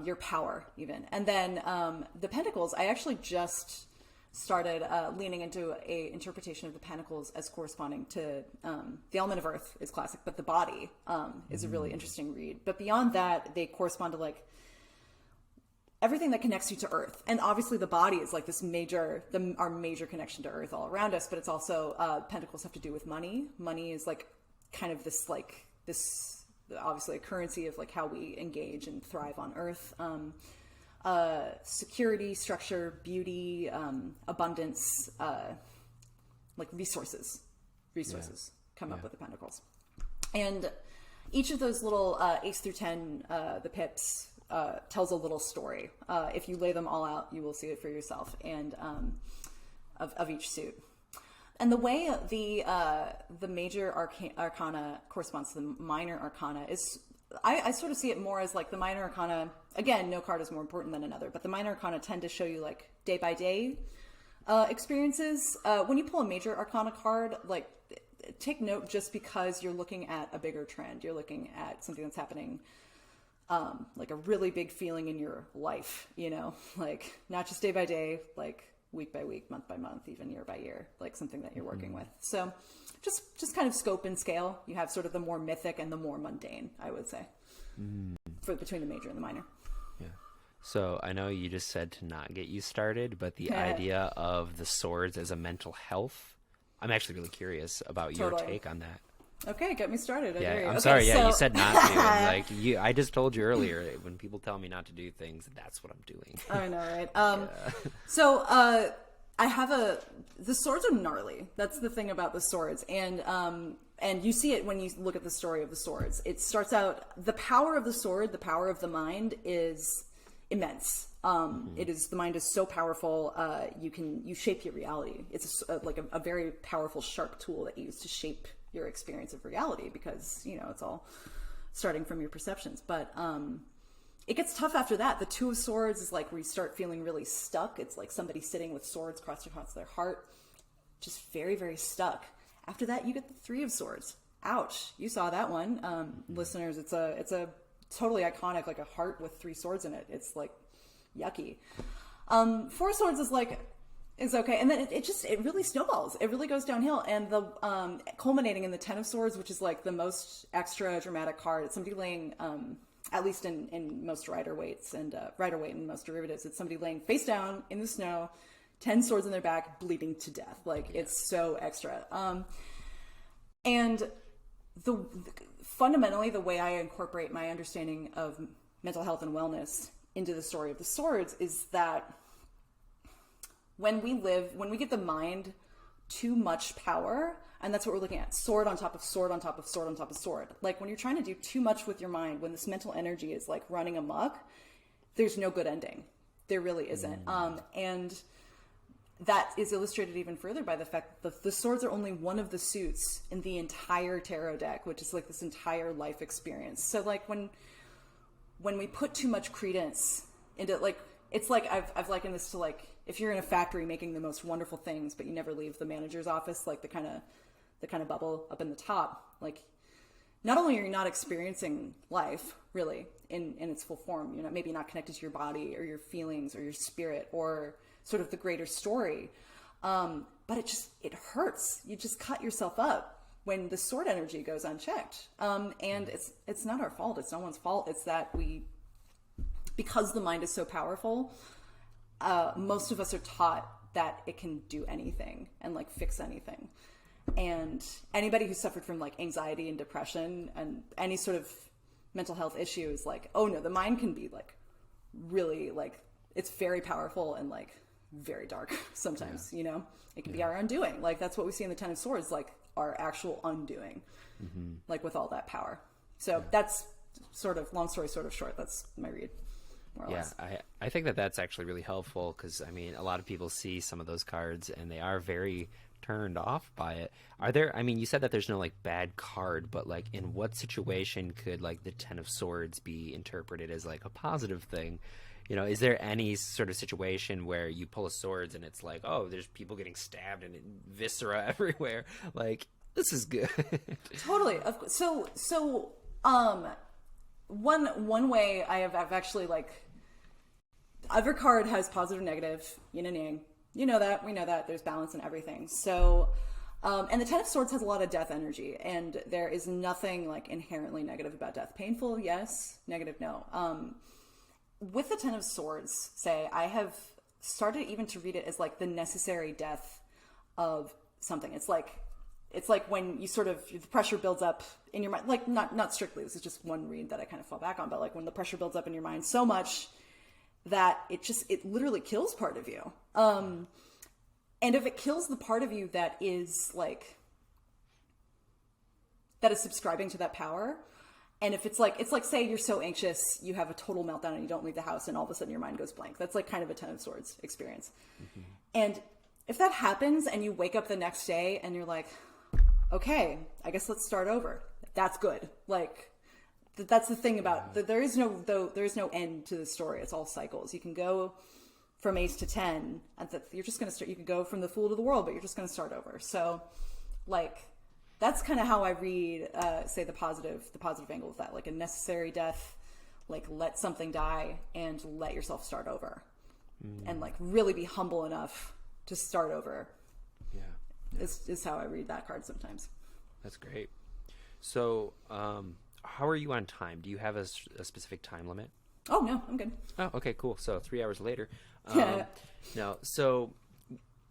your power even. And then the Pentacles, I actually just started leaning into a interpretation of the Pentacles as corresponding to the element of earth is classic, but the body is a really interesting read. But beyond that, they correspond to like everything that connects you to earth. And obviously the body is like this our major connection to earth all around us, but it's also Pentacles have to do with money. Money is like kind of this obviously a currency of like how we engage and thrive on earth. Security, structure, beauty, abundance, like resources come up with the Pentacles. And each of those little ace through 10, the pips, tells a little story. If you lay them all out, you will see it for yourself, and of each suit. And the way the major arcana corresponds to the minor arcana is, I sort of see it more as like the minor arcana, again, no card is more important than another, but the minor arcana tend to show you like day by day experiences. When you pull a major arcana card, like take note, just because you're looking at a bigger trend, you're looking at something that's happening, like a really big feeling in your life, you know, like not just day by day, like week by week, month by month, even year by year, like something that you're working with. So just kind of scope and scale. You have sort of the more mythic and the more mundane, I would say, between the major and the minor. Yeah. So I know you just said to not get you started, but the idea of the swords as a mental health, I'm actually really curious about your take on that. Okay, get me started. I'm sorry. Yeah, you said not to. Like I just told you earlier, when people tell me not to do things, that's what I'm doing. I know, right? So I have the swords are gnarly. That's the thing about the swords, and you see it when you look at the story of the swords. It starts out, the power of the sword, the power of the mind is immense. The mind is so powerful. You shape your reality. It's like a very powerful, sharp tool that you use to shape your experience of reality, because you know it's all starting from your perceptions. But it gets tough after that. The Two of Swords is like where you start feeling really stuck. It's like somebody sitting with swords crossed across their heart, just very, very stuck. After that, you get the Three of Swords. Ouch! You saw that one, listeners. It's a totally iconic, like a heart with three swords in it. It's like yucky. Four of Swords is like, it's okay, and then it really snowballs. It really goes downhill, and the culminating in the Ten of Swords, which is like the most extra dramatic card. It's somebody laying, at least in most Rider Waites and Rider Waite and most derivatives, it's somebody laying face down in the snow, 10 swords in their back, bleeding to death. Like it's so extra. And fundamentally, the way I incorporate my understanding of mental health and wellness into the story of the swords is that when we give the mind too much power, and that's what we're looking at, sword on top of sword on top of sword on top of sword. Like when you're trying to do too much with your mind, when this mental energy is like running amok, there's no good ending. There really isn't. And that is illustrated even further by the fact that the swords are only one of the suits in the entire tarot deck, which is like this entire life experience. So like when we put too much credence into, like, it's like I've likened this to like if you're in a factory making the most wonderful things, but you never leave the manager's office, like the kind of bubble up in the top. Like, not only are you not experiencing life really in its full form, you're maybe not connected to your body or your feelings or your spirit or sort of the greater story, but it hurts. You just cut yourself up when the sword energy goes unchecked, and it's not our fault. It's no one's fault. It's that because the mind is so powerful, most of us are taught that it can do anything and like fix anything. And anybody who suffered from like anxiety and depression and any sort of mental health issue is like, oh no, the mind can be like really, like, it's very powerful and like very dark sometimes. You know, it can be our undoing. Like that's what we see in the Ten of Swords, like our actual undoing, like with all that power. So that's sort of, long story sort of short, that's my read. I think that's actually really helpful, because I mean a lot of people see some of those cards and they are very turned off by it. Are there, I mean, you said that there's no like bad card, but like in what situation could like the Ten of Swords be interpreted as like a positive thing? You know, is there any sort of situation where you pull a swords and it's like, oh, there's people getting stabbed and viscera everywhere, like this is good? Totally. So one way I've actually like, every card has positive, negative, yin and yang. You know that, we know that, there's balance in everything. So, and the Ten of Swords has a lot of death energy, and there is nothing like inherently negative about death. Painful, yes. Negative, no. With the Ten of Swords, say, I have started even to read it as like the necessary death of something. It's like when you sort of, the pressure builds up in your mind, like not strictly, this is just one read that I kind of fall back on, but like when the pressure builds up in your mind so much that it literally kills part of you. And if it kills the part of you that is subscribing to that power, and if it's like say you're so anxious, you have a total meltdown and you don't leave the house and all of a sudden your mind goes blank. That's like kind of a Ten of Swords experience. Mm-hmm. And if that happens and you wake up the next day and you're like, okay, I guess let's start over. That's good. Like, that's the thing about, there is no end to the story. It's all cycles. You can go from ace to 10, and you're just going to start, you can go from the Fool to the World, but you're just going to start over. So like, that's kind of how I read, say the positive angle of that, like a necessary death, like let something die and let yourself start over, and like really be humble enough to start over. Yeah. Is how I read that card sometimes. That's great. So, how are you on time? Do you have a specific time limit? Oh, no, I'm good. Oh, okay, cool. So 3 hours later. Yeah. No, so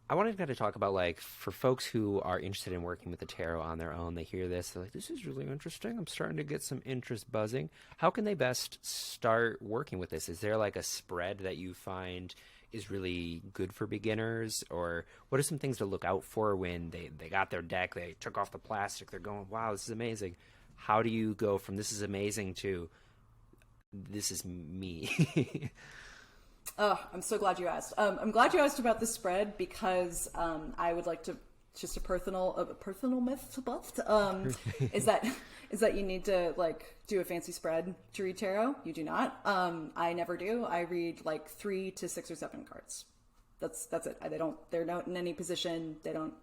I wanted to kind of talk about, like, for folks who are interested in working with the tarot on their own, they hear this, they're like, this is really interesting. I'm starting to get some interest buzzing. How can they best start working with this? Is there like a spread that you find is really good for beginners, or what are some things to look out for when they got their deck, they took off the plastic, they're going, wow, this is amazing. How do you go from this is amazing to this is me? Oh, I'm so glad you asked. I'm glad you asked about the spread, because I would like to, just a personal myth to bust, is that you need to like do a fancy spread to read tarot. You do not. I never do. I read like 3 to 6 or 7 cards. That's it. They're not in any position. They don't.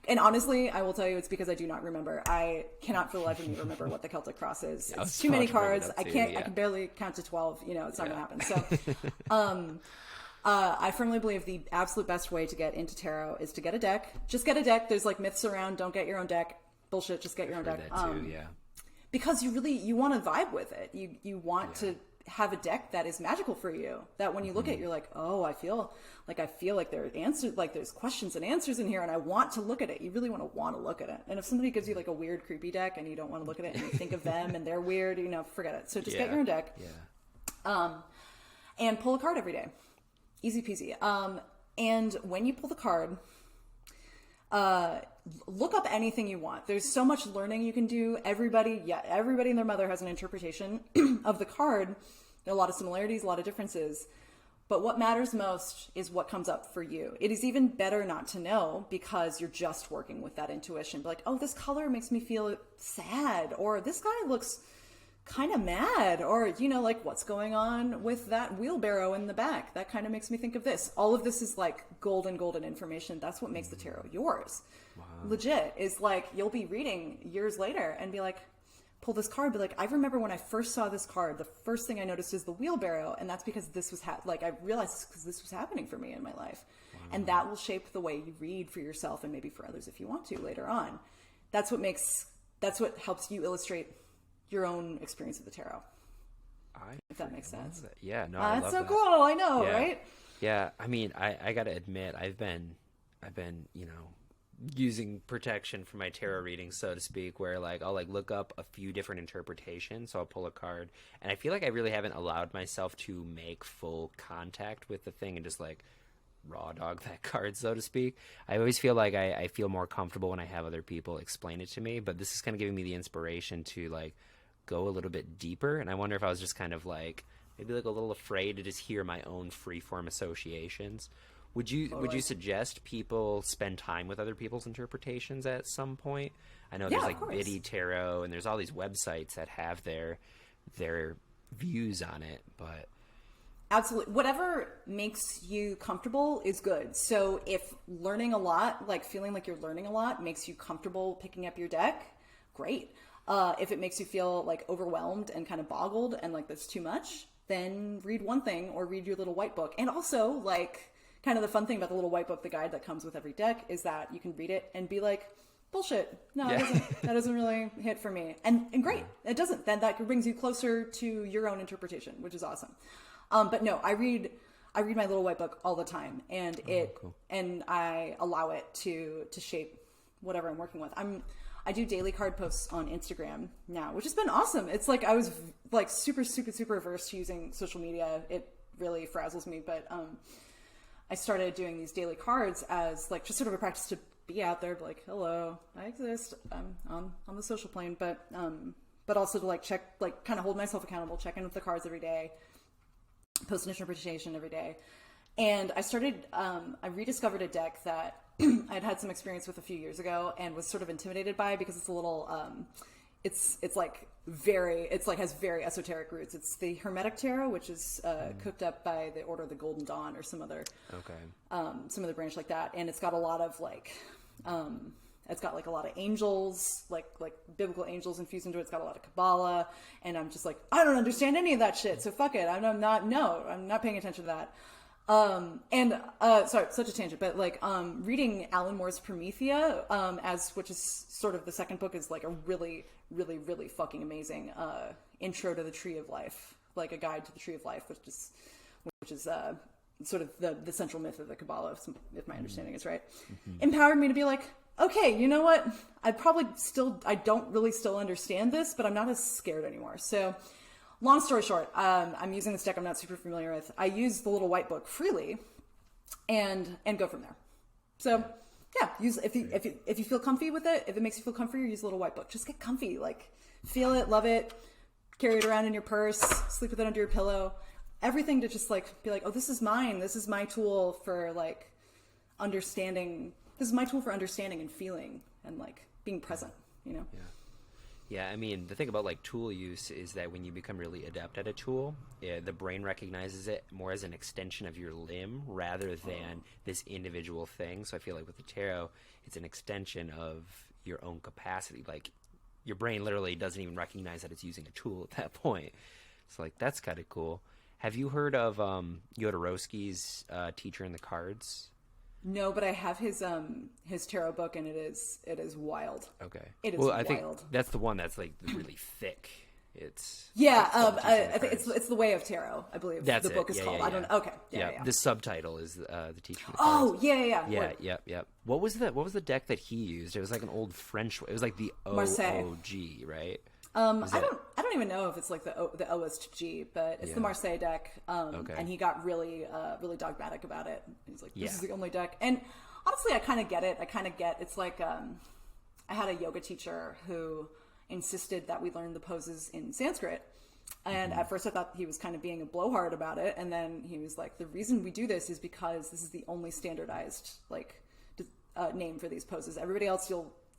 And honestly, I will tell you, it's because I do not remember. I cannot for the life of me remember what the Celtic Cross is. It's too many cards. I can't. Yeah. I can barely count to 12. You know, it's not going to happen. So, I firmly believe the absolute best way to get into tarot is to get a deck. Just get a deck. There's like myths around. Don't get your own deck. Bullshit. Just get your own deck. That too, yeah. Because you want to vibe with it. You want to have a deck that is magical for you, that when you look at it, you're like, oh, I feel like there are answers, like there's questions and answers in here, and I want to look at it. You really want to look at it. And if somebody gives you like a weird creepy deck and you don't want to look at it and you think of them and they're weird, forget it. So just get your own deck. And pull a card every day. Easy peasy. And when you pull the card, look up anything you want. There's so much learning you can do. Everybody and their mother has an interpretation of the card. There are a lot of similarities, a lot of differences. But what matters most is what comes up for you. It is even better not to know, because you're just working with that intuition. Like, oh, this color makes me feel sad, or this guy looks kind of mad, or, like what's going on with that wheelbarrow in the back? That kind of makes me think of this. All of this is like golden information. That's what makes the tarot yours. Wow. Legit is like, you'll be reading years later and be like, pull this card, be like, I remember when I first saw this card, the first thing I noticed is the wheelbarrow, and that's because this was I realized because this was happening for me in my life. Wow. And that will shape the way you read for yourself and maybe for others if you want to later on. That's what helps you illustrate your own experience of the tarot. If that makes sense. That. Yeah, no, I love that's so that. Cool. I know, yeah. Right? Yeah, I mean, I gotta admit, I've been, using protection for my tarot readings, so to speak, where like I'll like look up a few different interpretations. So I'll pull a card, and I feel like I really haven't allowed myself to make full contact with the thing and just like raw dog that card, so to speak. I always feel like I feel more comfortable when I have other people explain it to me, but this is kind of giving me the inspiration to like go a little bit deeper. And I wonder if I was just kind of like maybe like a little afraid to just hear my own freeform associations. Would you suggest people spend time with other people's interpretations at some point? I know there's like Biddy Tarot, and there's all these websites that have their views on it, but absolutely, whatever makes you comfortable is good. So if learning a lot, like feeling like you're learning a lot, makes you comfortable picking up your deck, great. If it makes you feel like overwhelmed and kind of boggled and like that's too much, then read one thing or read your little white book. And also, like, kind of the fun thing about the little white book, the guide that comes with every deck, is that you can read it and be like, bullshit. No, that doesn't really hit for me. And great, it doesn't. Then that brings you closer to your own interpretation, which is awesome. But no, I read my little white book all the time, and cool. And I allow it to shape whatever I'm working with. I do daily card posts on Instagram now, which has been awesome. It's like I was like super averse to using social media. It really frazzles me, but I started doing these daily cards as like just sort of a practice to be out there, like, hello, I exist. I'm on the social plane, but also to like check, like kind of hold myself accountable, check in with the cards every day, post an interpretation every day. And I rediscovered a deck that I'd had some experience with a few years ago and was sort of intimidated by because it's a little, it's has very esoteric roots. It's the Hermetic Tarot, which is cooked up by the Order of the Golden Dawn or some other branch like that. And it's got a lot of like, it's got like a lot of angels, like biblical angels infused into it. It's got a lot of Kabbalah, and I'm just like, I don't understand any of that shit. So fuck it. I'm not paying attention to that. Sorry, such a tangent, but like, reading Alan Moore's Promethea, which is sort of the second book, is like a really fucking amazing, intro to the Tree of Life, like a guide to the Tree of Life, which is sort of the central myth of the Kabbalah, if my understanding is right, empowered me to be like, okay, you know what? I don't really still understand this, but I'm not as scared anymore. So, long story short, I'm using this deck I'm not super familiar with. I use the little white book freely, and go from there. So, yeah, if you feel comfy with it, if it makes you feel comfy, use the little white book. Just get comfy, like feel it, love it, carry it around in your purse, sleep with it under your pillow. Everything to just like be like, oh, this is mine. This is my tool for like understanding. This is my tool for understanding and feeling and like being present. You know. Yeah. Yeah, I mean, the thing about like tool use is that when you become really adept at a tool, the brain recognizes it more as an extension of your limb rather than this individual thing. So I feel like with the tarot, it's an extension of your own capacity. Like your brain literally doesn't even recognize that it's using a tool at that point. So like that's kind of cool. Have you heard of Jodorowsky's Teacher in the Cards? No, but I have his tarot book, and it is wild. Okay. It is wild. I think that's the one that's like really thick. It's I think it's the Way of Tarot. I believe that's the book is called. Yeah. I don't know. Okay. Yeah. The subtitle is the Teacher in the Cards. Cards. Yeah. What was the deck that he used? It was like an old French. It was like the OOG, right? I don't even know if it's like the OSG, but it's the Marseille deck. And he got really dogmatic about it. He's like, this is the only deck. And honestly, I kind of get it. It's like, I had a yoga teacher who insisted that we learn the poses in Sanskrit. And at first I thought he was kind of being a blowhard about it. And then he was like, the reason we do this is because this is the only standardized like name for these poses. Everybody else,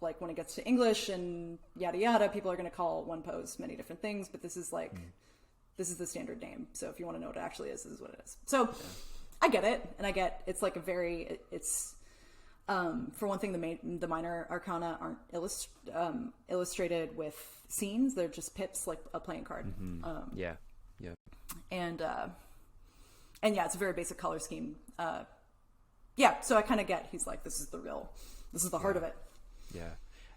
like when it gets to English and yada yada, people are going to call one pose many different things, but this is like, this is the standard name. So if you want to know what it actually is, this is what it is. So I get it. And I get, it's like for one thing, the minor arcana aren't illustrated with scenes. They're just pips, like a playing card. And yeah, it's a very basic color scheme. So I kind of get, he's like, this is the heart of it.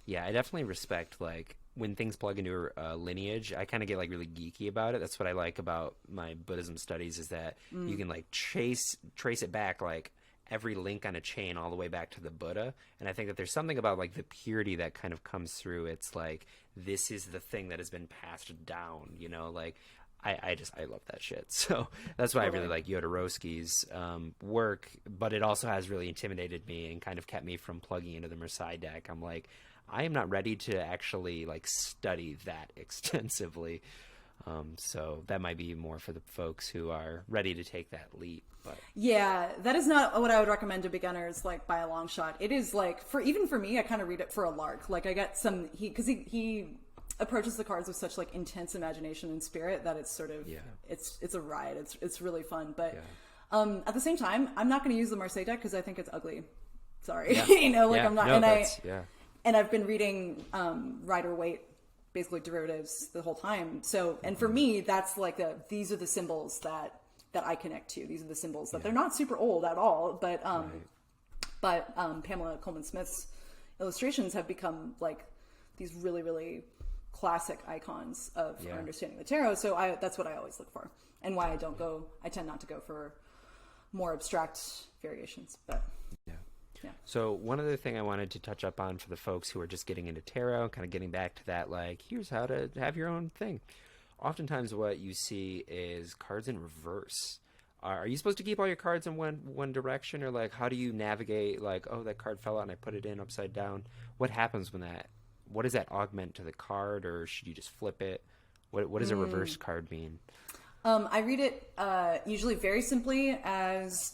Yeah, I definitely respect like when things plug into a lineage. I kind of get like really geeky about it. That's what I like about my Buddhism studies, is that you can like trace it back, like every link on a chain all the way back to the Buddha. And I think that there's something about like the purity that kind of comes through. It's like, this is the thing that has been passed down, you know, like I love that shit. So that's why I really like Jodorowsky's work, but it also has really intimidated me and kind of kept me from plugging into the Marseille deck. I'm like, I am not ready to actually like study that extensively. So that might be more for the folks who are ready to take that leap. But yeah, that is not what I would recommend to beginners, like by a long shot. It is like, even for me, I kind of read it for a lark. Like I get some, because he approaches the cards with such like intense imagination and spirit that it's sort of, it's a ride. It's really fun. But at the same time, I'm not going to use the Marseille deck because I think it's ugly. Sorry. You know, like I'm not, and I've been reading Rider Waite basically derivatives the whole time. So, and for me, that's like these are the symbols that I connect to. These are the symbols that they're not super old at all, but Pamela Coleman Smith's illustrations have become like these really, really classic icons of understanding the tarot. So that's what I always look for, and why I tend not to go for more abstract variations, but yeah. So one other thing I wanted to touch up on for the folks who are just getting into tarot, kind of getting back to that, like, here's how to have your own thing. Oftentimes what you see is cards in reverse. Are you supposed to keep all your cards in one direction, or like, how do you navigate, like, oh, that card fell out and I put it in upside down? What happens when what does that augment to the card, or should you just flip it? What does a reverse card mean? I read it usually very simply as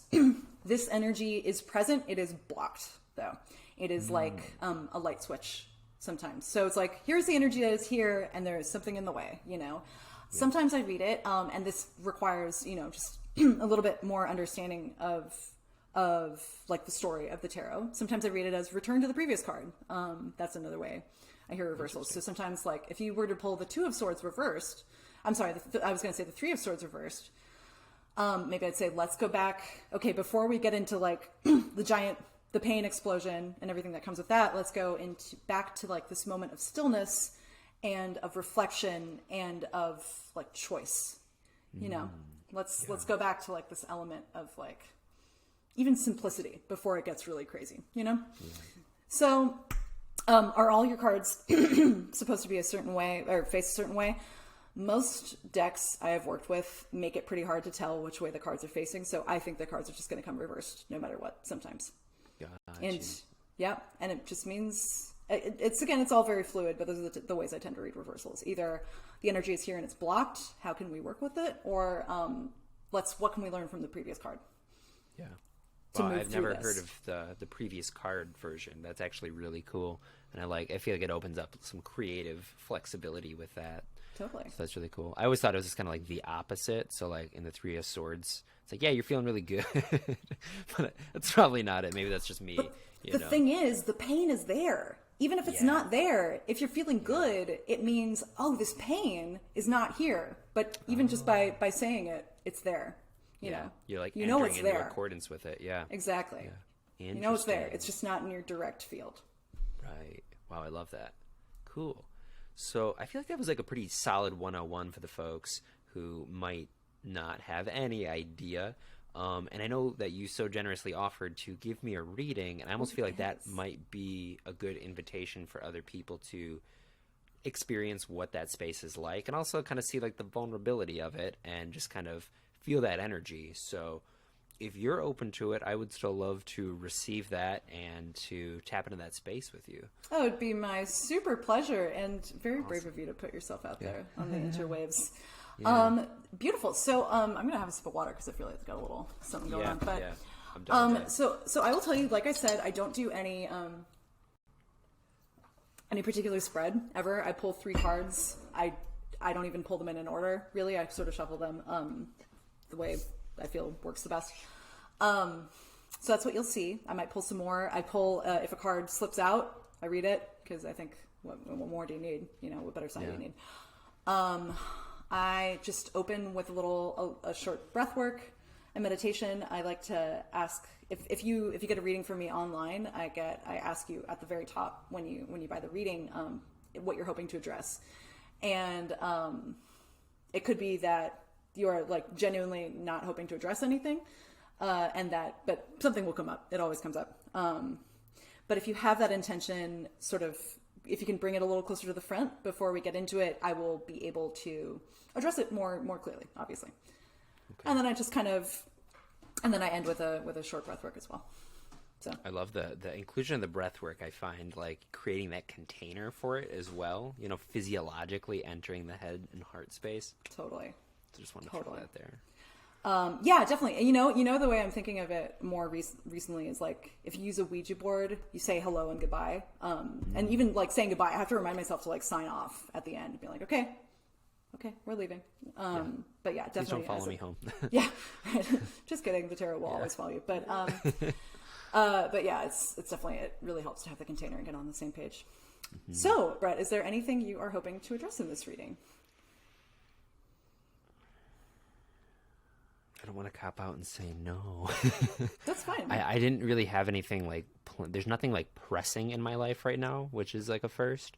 this energy is present. It is blocked, though. It is like a light switch sometimes. So it's like, here's the energy that is here, and there is something in the way, Sometimes I read it, and this requires, just a little bit more understanding of like the story of the tarot. Sometimes I read it as return to the previous card. That's another way I hear reversals. So sometimes, like, if you were to pull the Two of Swords reversed, I'm sorry, I was going to say the Three of Swords reversed. Maybe I'd say, let's go back. Okay, before we get into like the pain explosion and everything that comes with that, let's go back to like this moment of stillness and of reflection and of like choice. Let's go back to like this element of like even simplicity before it gets really crazy. So, are all your cards supposed to be a certain way or face a certain way? Most decks I have worked with make it pretty hard to tell which way the cards are facing. So I think the cards are just going to come reversed no matter what sometimes. And it just means it's all very fluid, but those are the ways I tend to read reversals. Either the energy is here and it's blocked. How can we work with it? Or what can we learn from the previous card? Yeah. Well, I've never heard of the previous card version. That's actually really cool. And I feel like it opens up some creative flexibility with that. Totally. So that's really cool. I always thought it was just kind of like the opposite. So like in the Three of Swords, it's like, yeah, you're feeling really good. But that's probably not it. Maybe that's just me. The thing is, the pain is there. Even if it's not there, if you're feeling good, it means, oh, this pain is not here. But even just by saying it, it's there. You know, you're like entering it's into accordance with it. Yeah, exactly. Yeah. You know it's there. It's just not in your direct field. Right. Wow, I love that. Cool. So I feel like that was like a pretty solid 101 for the folks who might not have any idea. And I know that you so generously offered to give me a reading, and I almost feel like that might be a good invitation for other people to experience what that space is like, and also kind of see like the vulnerability of it and just kind of feel that energy. So if you're open to it, I would still love to receive that and to tap into that space with you. Oh, it'd be my super pleasure, and very brave of you to put yourself out there on the interwaves. Beautiful. So I'm gonna have a sip of water because I feel like it's got a little something going on. But I'm done so I will tell you, like I said, I don't do any particular spread ever. I pull 3 cards. I don't even pull them in an order, really. I sort of shuffle them the way I feel works the best. So that's what you'll see. I might pull some more. I pull, if a card slips out, I read it, because I think, what more do you need? What better sign do you need? I just open with a short breath work and meditation. I like to ask, if you get a reading from me online, I ask you at the very top when you buy the reading, what you're hoping to address. And it could be that you're like genuinely not hoping to address anything, but something will come up. It always comes up. But if you have that intention, sort of, if you can bring it a little closer to the front before we get into it, I will be able to address it more clearly, obviously. Okay. And then I just and then I end with a short breath work as well. So I love the inclusion of the breath work. I find like creating that container for it as well, physiologically entering the head and heart space. Totally. So just want to throw that there. Yeah, definitely. And the way I'm thinking of it more recently is like, if you use a Ouija board, you say hello and goodbye. And even like saying goodbye, I have to remind myself to like sign off at the end and be like, okay, we're leaving. But yeah, definitely. Please don't follow me home. Yeah. Just kidding. The tarot will always follow you. But yeah, it's definitely, it really helps to have the container and get on the same page. So, Brett, is there anything you are hoping to address in this reading? I don't want to cop out and say no. That's fine. I didn't really have anything like, there's nothing like pressing in my life right now, which is like a first.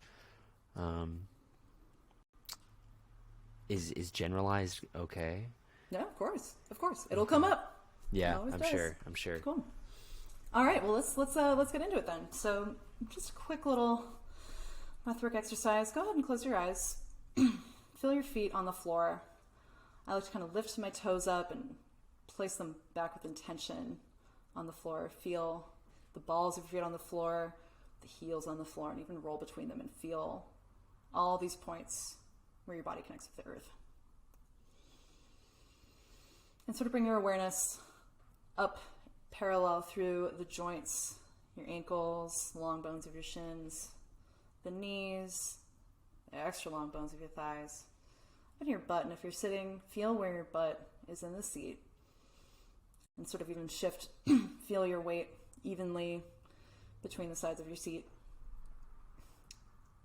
Is generalized okay? Yeah, of course. It'll come up. Yeah, I'm sure. Cool. All right, well, let's get into it then. So, just a quick little breathwork exercise. Go ahead and close your eyes. Feel your feet on the floor. I like to kind of lift my toes up and place them back with intention on the floor. Feel the balls of your feet on the floor, the heels on the floor, and even roll between them and feel all these points where your body connects with the earth. And sort of bring your awareness up parallel through the joints, your ankles, the long bones of your shins, the knees, the extra long bones of your thighs, and your butt. And if you're sitting, feel where your butt is in the seat. And sort of even shift, feel your weight evenly between the sides of your seat.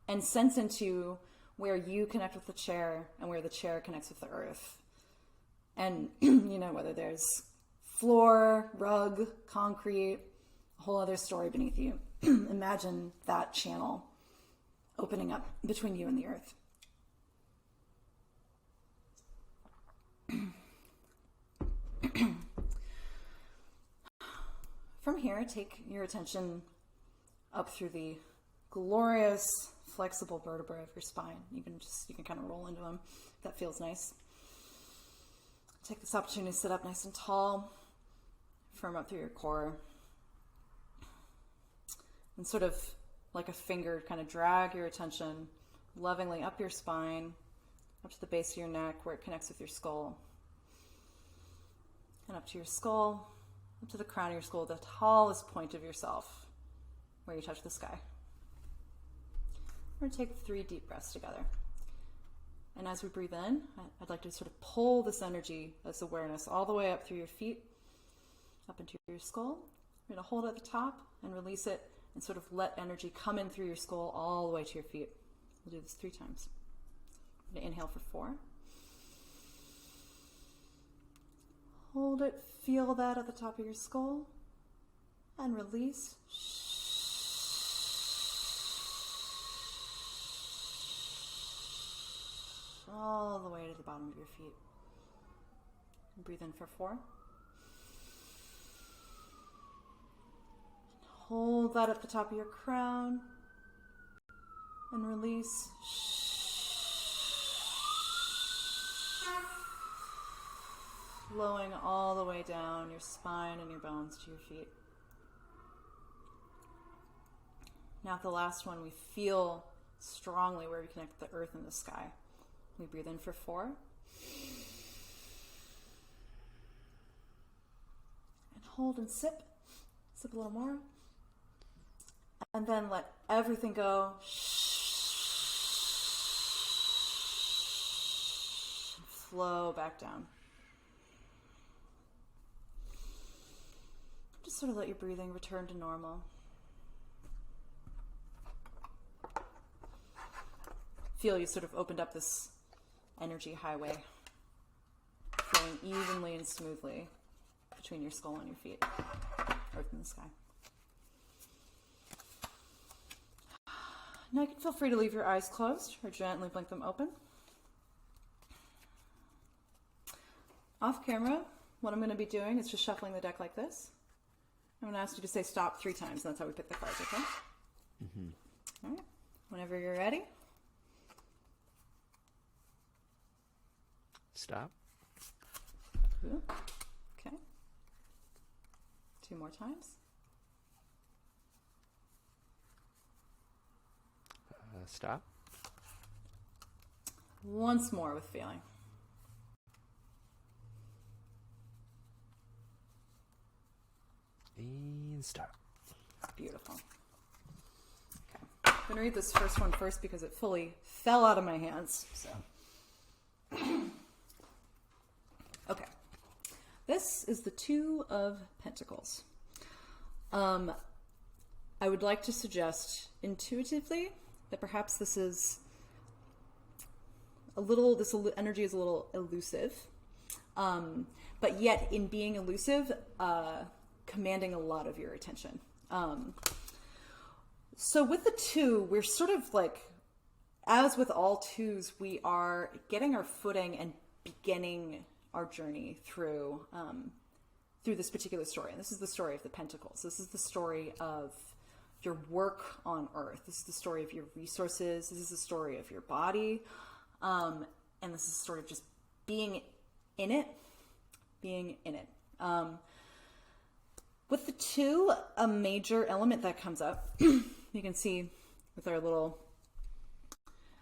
And sense into where you connect with the chair and where the chair connects with the earth. And, whether there's floor, rug, concrete, a whole other story beneath you. Imagine that channel opening up between you and the earth. From here, take your attention up through the glorious, flexible vertebrae of your spine. You can kind of roll into them if that feels nice. Take this opportunity to sit up nice and tall, firm up through your core, and sort of like a finger, kind of drag your attention lovingly up your spine, up to the base of your neck where it connects with your skull, and up to your skull, up to the crown of your skull, the tallest point of yourself, where you touch the sky. We're going to take 3 deep breaths together. And as we breathe in, I'd like to sort of pull this energy, this awareness, all the way up through your feet, up into your skull. We're going to hold it at the top and release it and sort of let energy come in through your skull all the way to your feet. We'll do this 3 times. I'm going to inhale for 4. Hold it, feel that at the top of your skull, and release. All the way to the bottom of your feet. And breathe in for 4. Hold that at the top of your crown, and release. Flowing all the way down your spine and your bones to your feet. Now at the last one, we feel strongly where we connect the earth and the sky. We breathe in for 4. And hold and sip. Sip a little more. And then let everything go. And flow back down. Just sort of let your breathing return to normal. Feel you sort of opened up this energy highway, flowing evenly and smoothly between your skull and your feet, earth and the sky. Now you can feel free to leave your eyes closed or gently blink them open. Off camera, what I'm going to be doing is just shuffling the deck like this. I'm going to ask you to say stop 3 times, and that's how we pick the cards, okay? Mm-hmm. All right. Whenever you're ready. Stop. Ooh. Okay. 2 more times. Stop. Once more with feeling. And stop. Beautiful. Okay. I'm going to read this first one first because it fully fell out of my hands. So. Okay. This is the 2 of Pentacles. I would like to suggest intuitively that perhaps this energy is a little elusive, but yet in being elusive, commanding a lot of your attention. So with the 2, we're sort of like, as with all 2s, we are getting our footing and beginning our journey through this particular story. And this is the story of the Pentacles. This is the story of your work on Earth. This is the story of your resources. This is the story of your body. And this is sort of just being in it. With the 2, a major element that comes up, you can see with our little,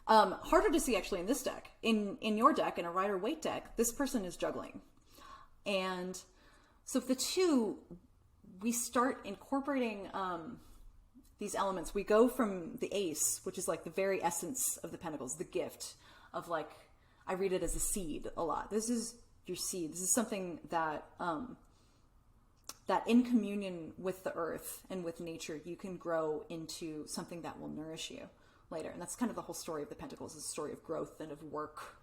harder to see actually in this deck. In your deck, in a Rider Waite deck, this person is juggling. And so for the 2, we start incorporating these elements. We go from the Ace, which is like the very essence of the Pentacles, the gift of like, I read it as a seed a lot. This is your seed. This is something that that in communion with the earth and with nature, you can grow into something that will nourish you later. And that's kind of the whole story of the Pentacles, is a story of growth and of work,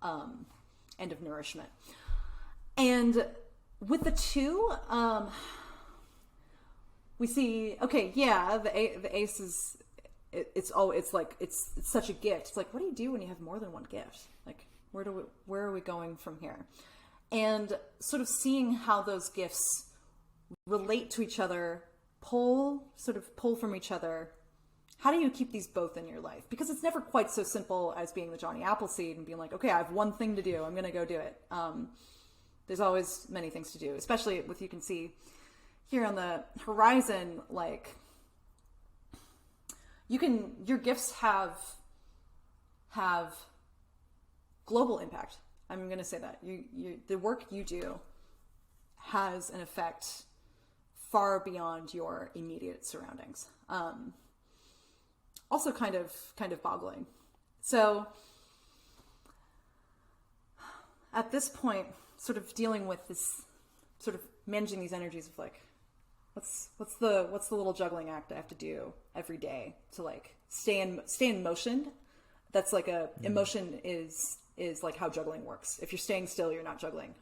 and of nourishment. And with the 2, we see, okay, yeah, the Ace is, it's such a gift. It's like, what do you do when you have more than one gift? Like, where are we going from here? And sort of seeing how those gifts relate to each other, pull from each other. How do you keep these both in your life? Because it's never quite so simple as being the Johnny Appleseed and being like, okay, I have one thing to do. I'm going to go do it. There's always many things to do, especially with, you can see here on the horizon, like your gifts have global impact. I'm going to say that the work you do has an effect far beyond your immediate surroundings. Also kind of boggling. So at this point, sort of dealing with this, sort of managing these energies of like, what's the little juggling act I have to do every day to like stay in motion. That's like emotion is like how juggling works. If you're staying still, you're not juggling.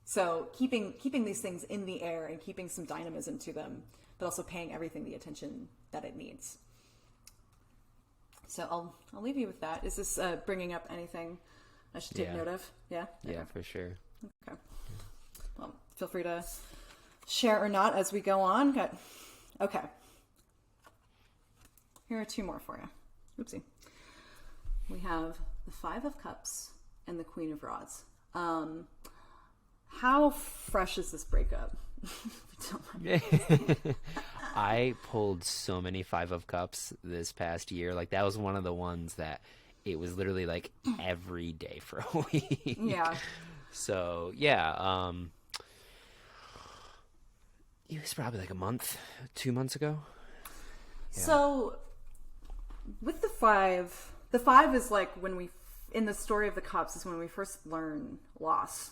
So keeping these things in the air and keeping some dynamism to them, but also paying everything the attention that it needs. So I'll leave you with that. Is this bringing up anything I should take note of? Yeah? Yeah, for sure. Okay. Well, feel free to share or not as we go on. Good. Okay. Here are 2 more for you. Oopsie. We have the 5 of Cups and the Queen of Rods. How fresh is this breakup? I pulled so many 5 of Cups this past year. Like, that was one of the ones that it was literally like every day for a week. Yeah. So yeah, it was probably like 2 months ago. Yeah. So with the 5 is like when in the story of the Cups is when we first learn loss.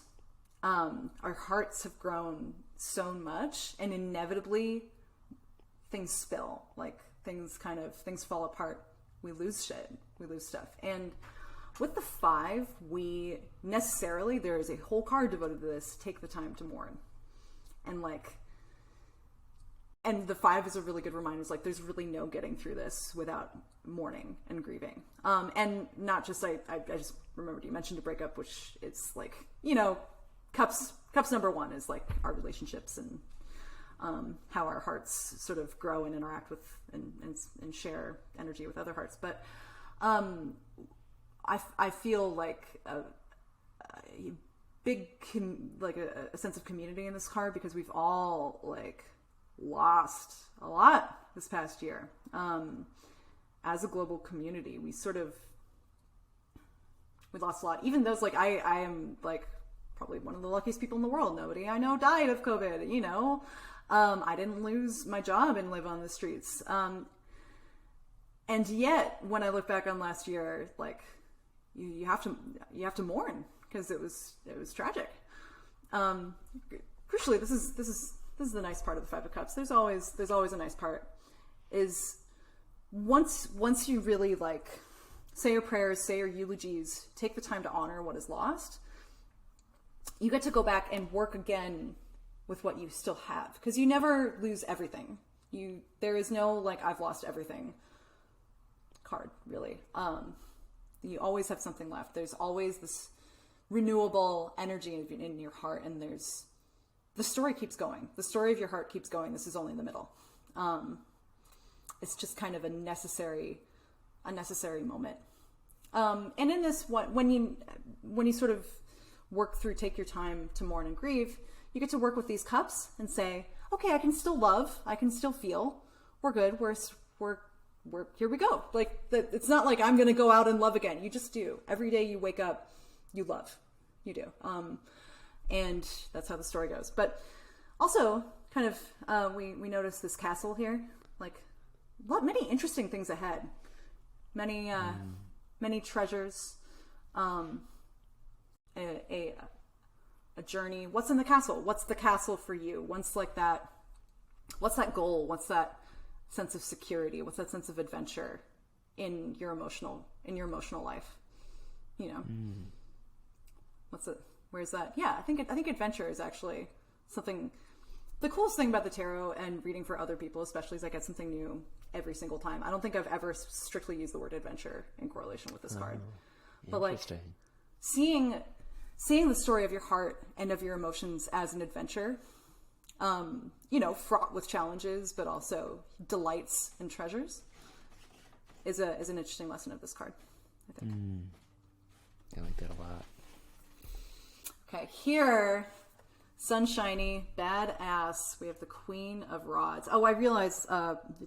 Our hearts have grown so much, and inevitably things spill, like things fall apart. We lose shit. We lose stuff. And with the 5, there is a whole card devoted to this. Take the time to mourn. And the 5 is a really good reminder. It's like, there's really no getting through this without mourning and grieving. And not just, I just remembered you mentioned a breakup, which it's like, Cups number 1 is like our relationships and how our hearts sort of grow and interact with and share energy with other hearts. But I feel like a big a sense of community in this card, because we've all like lost a lot this past year. As a global community, we lost a lot. Even those, like, I am like probably one of the luckiest people in the world. Nobody I know died of COVID, I didn't lose my job and live on the streets. And yet when I look back on last year, like you have to mourn, because it was tragic. Crucially, this is the nice part of the 5 of Cups. There's always a nice part, is once you really like say your prayers, say your eulogies, take the time to honor what is lost, you get to go back and work again with what you still have, because you never lose everything. There is no like I've lost everything card, really. You always have something left. There's always this renewable energy in your heart, and the story keeps going. The story of your heart keeps going. This is only in the middle. It's just kind of a necessary moment. And in this one, when you sort of work through, take your time to mourn and grieve, you get to work with these cups and say, okay, I can still love, I can still feel, we're good, we're here we go. Like, it's not like I'm going to go out and love again. You just do. Every day you wake up, you love. You do. And that's how the story goes. But also, kind of, we notice this castle here. Like, many interesting things ahead. Many treasures. A journey. What's in the castle? What's the castle for you? What's that goal? What's that sense of security? What's that sense of adventure in your emotional life? You know, where's that? Yeah, I think adventure is actually something. The coolest thing about the tarot and reading for other people, especially, is I get something new every single time. I don't think I've ever strictly used the word adventure in correlation with this card, but like seeing the story of your heart and of your emotions as an adventure, you know, fraught with challenges, but also delights and treasures, is an interesting lesson of this card, I think. I like that a lot. Okay, here, sunshiny, badass, we have the Queen of Rods. Oh, I realize,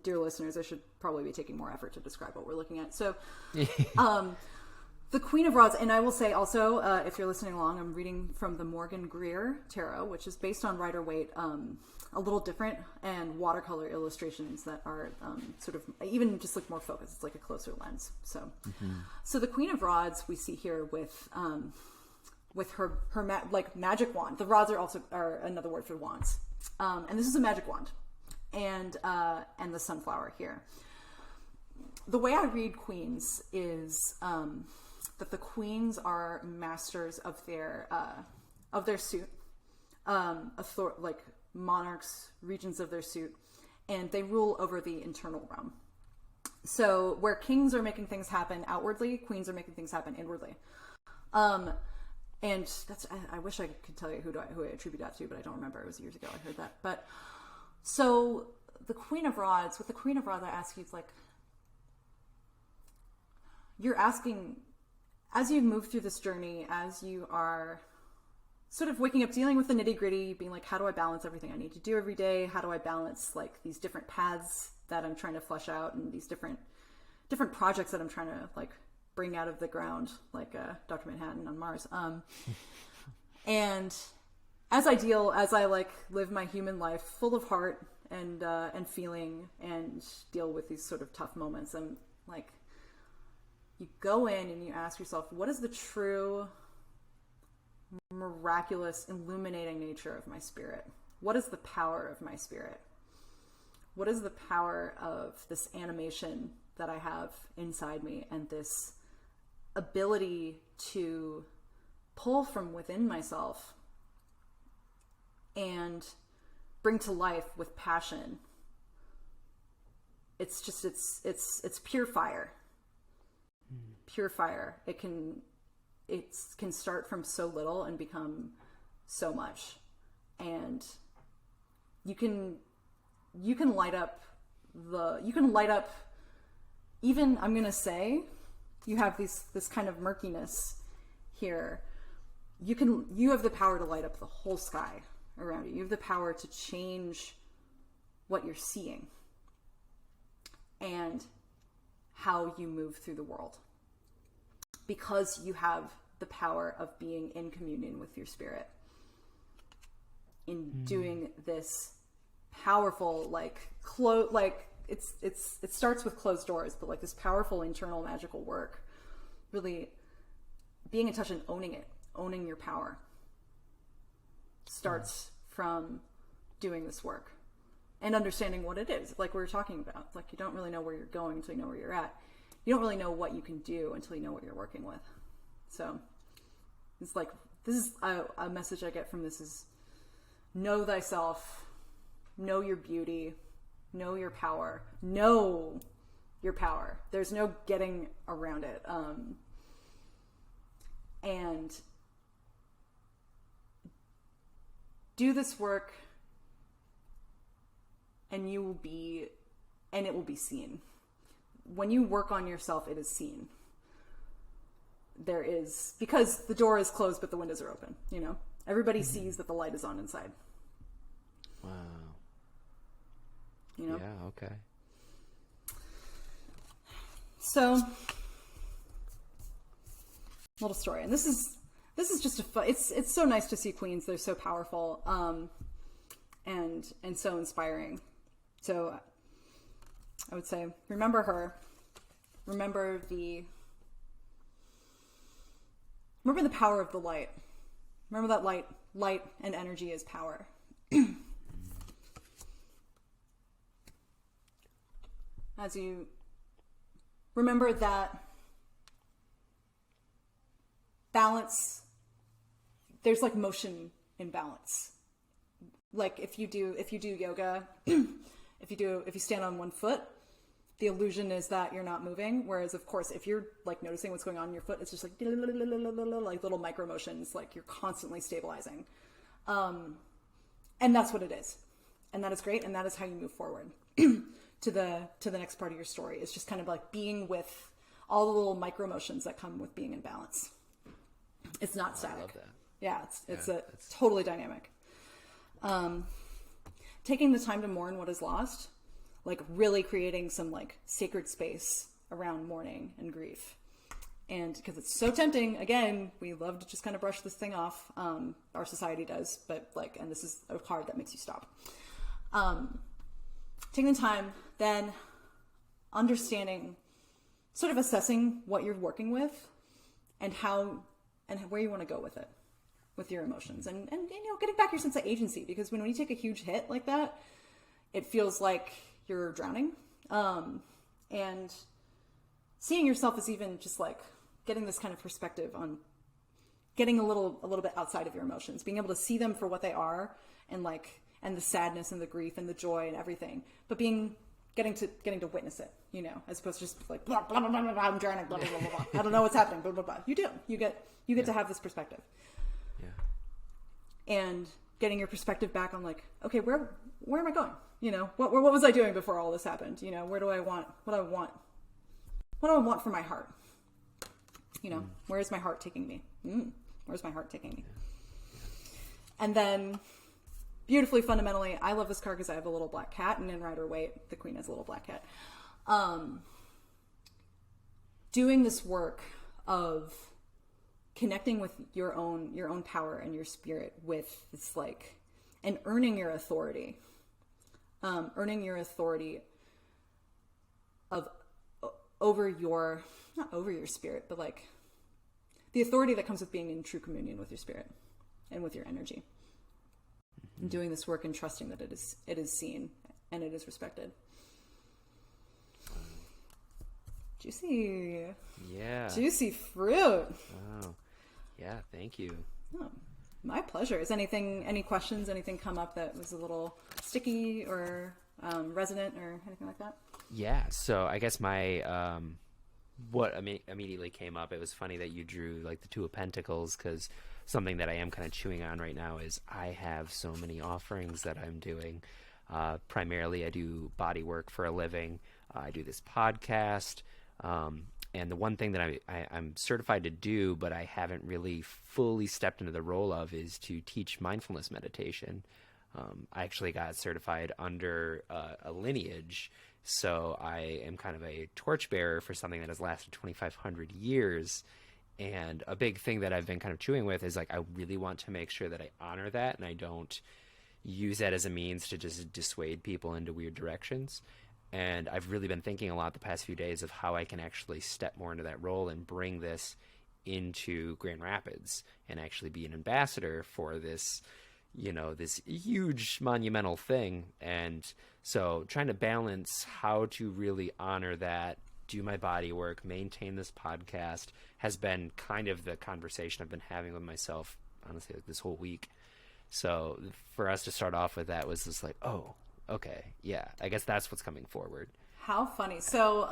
dear listeners, I should probably be taking more effort to describe what we're looking at. So, the Queen of Rods, and I will say also, if you're listening along, I'm reading from the Morgan Greer Tarot, which is based on Rider Waite, a little different, and watercolor illustrations that are sort of even just like more focused. It's like a closer lens. So, so the Queen of Rods we see here with her magic wand. The rods are another word for wands, and this is a magic wand, and the sunflower here. The way I read queens is that the queens are masters of their suit, like monarchs, regents of their suit, and they rule over the internal realm. So where kings are making things happen outwardly, queens are making things happen inwardly. And that's, I wish I could tell you who I attribute that to, but I don't remember. It was years ago I heard that. But so the Queen of Rods, with the Queen of Rods, I ask you, it's like, you're asking, as you move through this journey, as you are sort of waking up, dealing with the nitty gritty, being like, how do I balance everything I need to do every day? How do I balance like these different paths that I'm trying to flesh out, and these different projects that I'm trying to like bring out of the ground, like Dr. Manhattan on Mars. And as I like live my human life full of heart and feeling, and deal with these sort of tough moments, I'm like, you go in and you ask yourself, what is the true, miraculous, illuminating nature of my spirit? What is the power of my spirit? What is the power of this animation that I have inside me, and this ability to pull from within myself and bring to life with passion? It's just, it's pure fire. Pure fire. It can start from so little and become so much. And you can light up even, I'm going to say, you have this kind of murkiness here. You have the power to light up the whole sky around you. You have the power to change what you're seeing and how you move through the world, because you have the power of being in communion with your spirit, in doing this powerful, it starts with closed doors, but like this powerful internal magical work, really being in touch and owning your power starts from doing this work. and understanding what it is, like we were talking about. It's like you don't really know where you're going until you know where you're at. You don't really know what you can do until you know what you're working with. So it's like, this is a message I get from this is know thyself, know your beauty, know your power, know your power. There's no getting around it. And do this work, and it will be seen. When you work on yourself, it is seen. There is, because the door is closed, but the windows are open, you know? Everybody sees that the light is on inside. Wow. You know? Yeah, okay. So, little story. And this is just a fun, it's so nice to see queens. They're so powerful, and so inspiring. So I would say, remember her, remember the power of the light. Remember that light and energy is power. As you remember that balance, there's like motion in balance. Like if you do yoga, if you stand on one foot, the illusion is that you're not moving. Whereas of course, if you're like noticing what's going on in your foot, it's just like little micro motions, like you're constantly stabilizing. And that's what it is. And that is great. And that is how you move forward to the next part of your story. It's just kind of like being with all the little micro motions that come with being in balance. It's not static. I love that. Yeah, it's totally dynamic. Taking the time to mourn what is lost, like really creating some like sacred space around mourning and grief. And because it's so tempting, again, we love to just kind of brush this thing off. Our society does, but like, and this is a card that makes you stop. Taking the time, then understanding, sort of assessing what you're working with and how and where you want to go with it, with your emotions, and you know, getting back your sense of agency, because when you take a huge hit like that, it feels like you're drowning, and seeing yourself as even just like getting this kind of perspective on getting a little bit outside of your emotions, being able to see them for what they are, and the sadness and the grief and the joy and everything, but getting to witness it, you know, as opposed to just like blah blah blah blah, blah, I'm drowning, blah blah blah blah, blah. I don't know what's happening, blah blah blah. You get to have this perspective. Yeah. And getting your perspective back on like, okay, where am I going? You know, what was I doing before all this happened? You know, what do I want for my heart? You know, where is my heart taking me? Where's my heart taking me? And then beautifully, fundamentally, I love this card because I have a little black cat, and in Rider Waite, the queen has a little black cat. Doing this work of connecting with your own power and your spirit with this like, and earning your authority of over your, not over your spirit, but like the authority that comes with being in true communion with your spirit and with your energy. And doing this work and trusting that it is seen and it is respected. Juicy. Yeah. Juicy fruit. Oh. Yeah, thank you. Oh, my pleasure. Is any questions, anything come up that was a little sticky or resonant or anything like that? Yeah, so I guess my what immediately came up, it was funny that you drew like the Two of Pentacles, because something that I am kind of chewing on right now is I have so many offerings that I'm doing. Primarily, I do body work for a living. I do this podcast. And the one thing that I'm certified to do, but I haven't really fully stepped into the role of, is to teach mindfulness meditation. I actually got certified under a lineage, so I am kind of a torchbearer for something that has lasted 2,500 years. And a big thing that I've been kind of chewing with is like, I really want to make sure that I honor that and I don't use that as a means to just dissuade people into weird directions. And I've really been thinking a lot the past few days of how I can actually step more into that role and bring this into Grand Rapids and actually be an ambassador for this, you know, this huge monumental thing. And so trying to balance how to really honor that, do my body work, maintain this podcast has been kind of the conversation I've been having with myself, honestly, like this whole week. So for us to start off with that was just like, oh, okay, yeah, I guess that's what's coming forward. How funny. So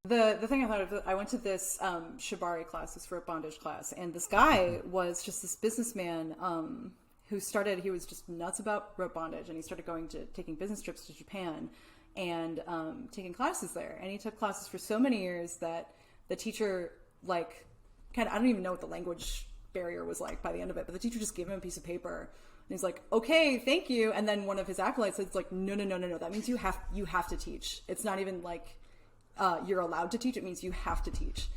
the thing I thought of, I went to this shibari class, this rope bondage class, and this guy was just this businessman who started, he was just nuts about rope bondage, and he started taking business trips to Japan and taking classes there. And he took classes for so many years that the teacher, like, kind of, I don't even know what the language barrier was like by the end of it, but the teacher just gave him a piece of paper and he's like, okay, thank you. And then one of his acolytes says like, no, that means you have to teach. It's not even like you're allowed to teach. It means you have to teach.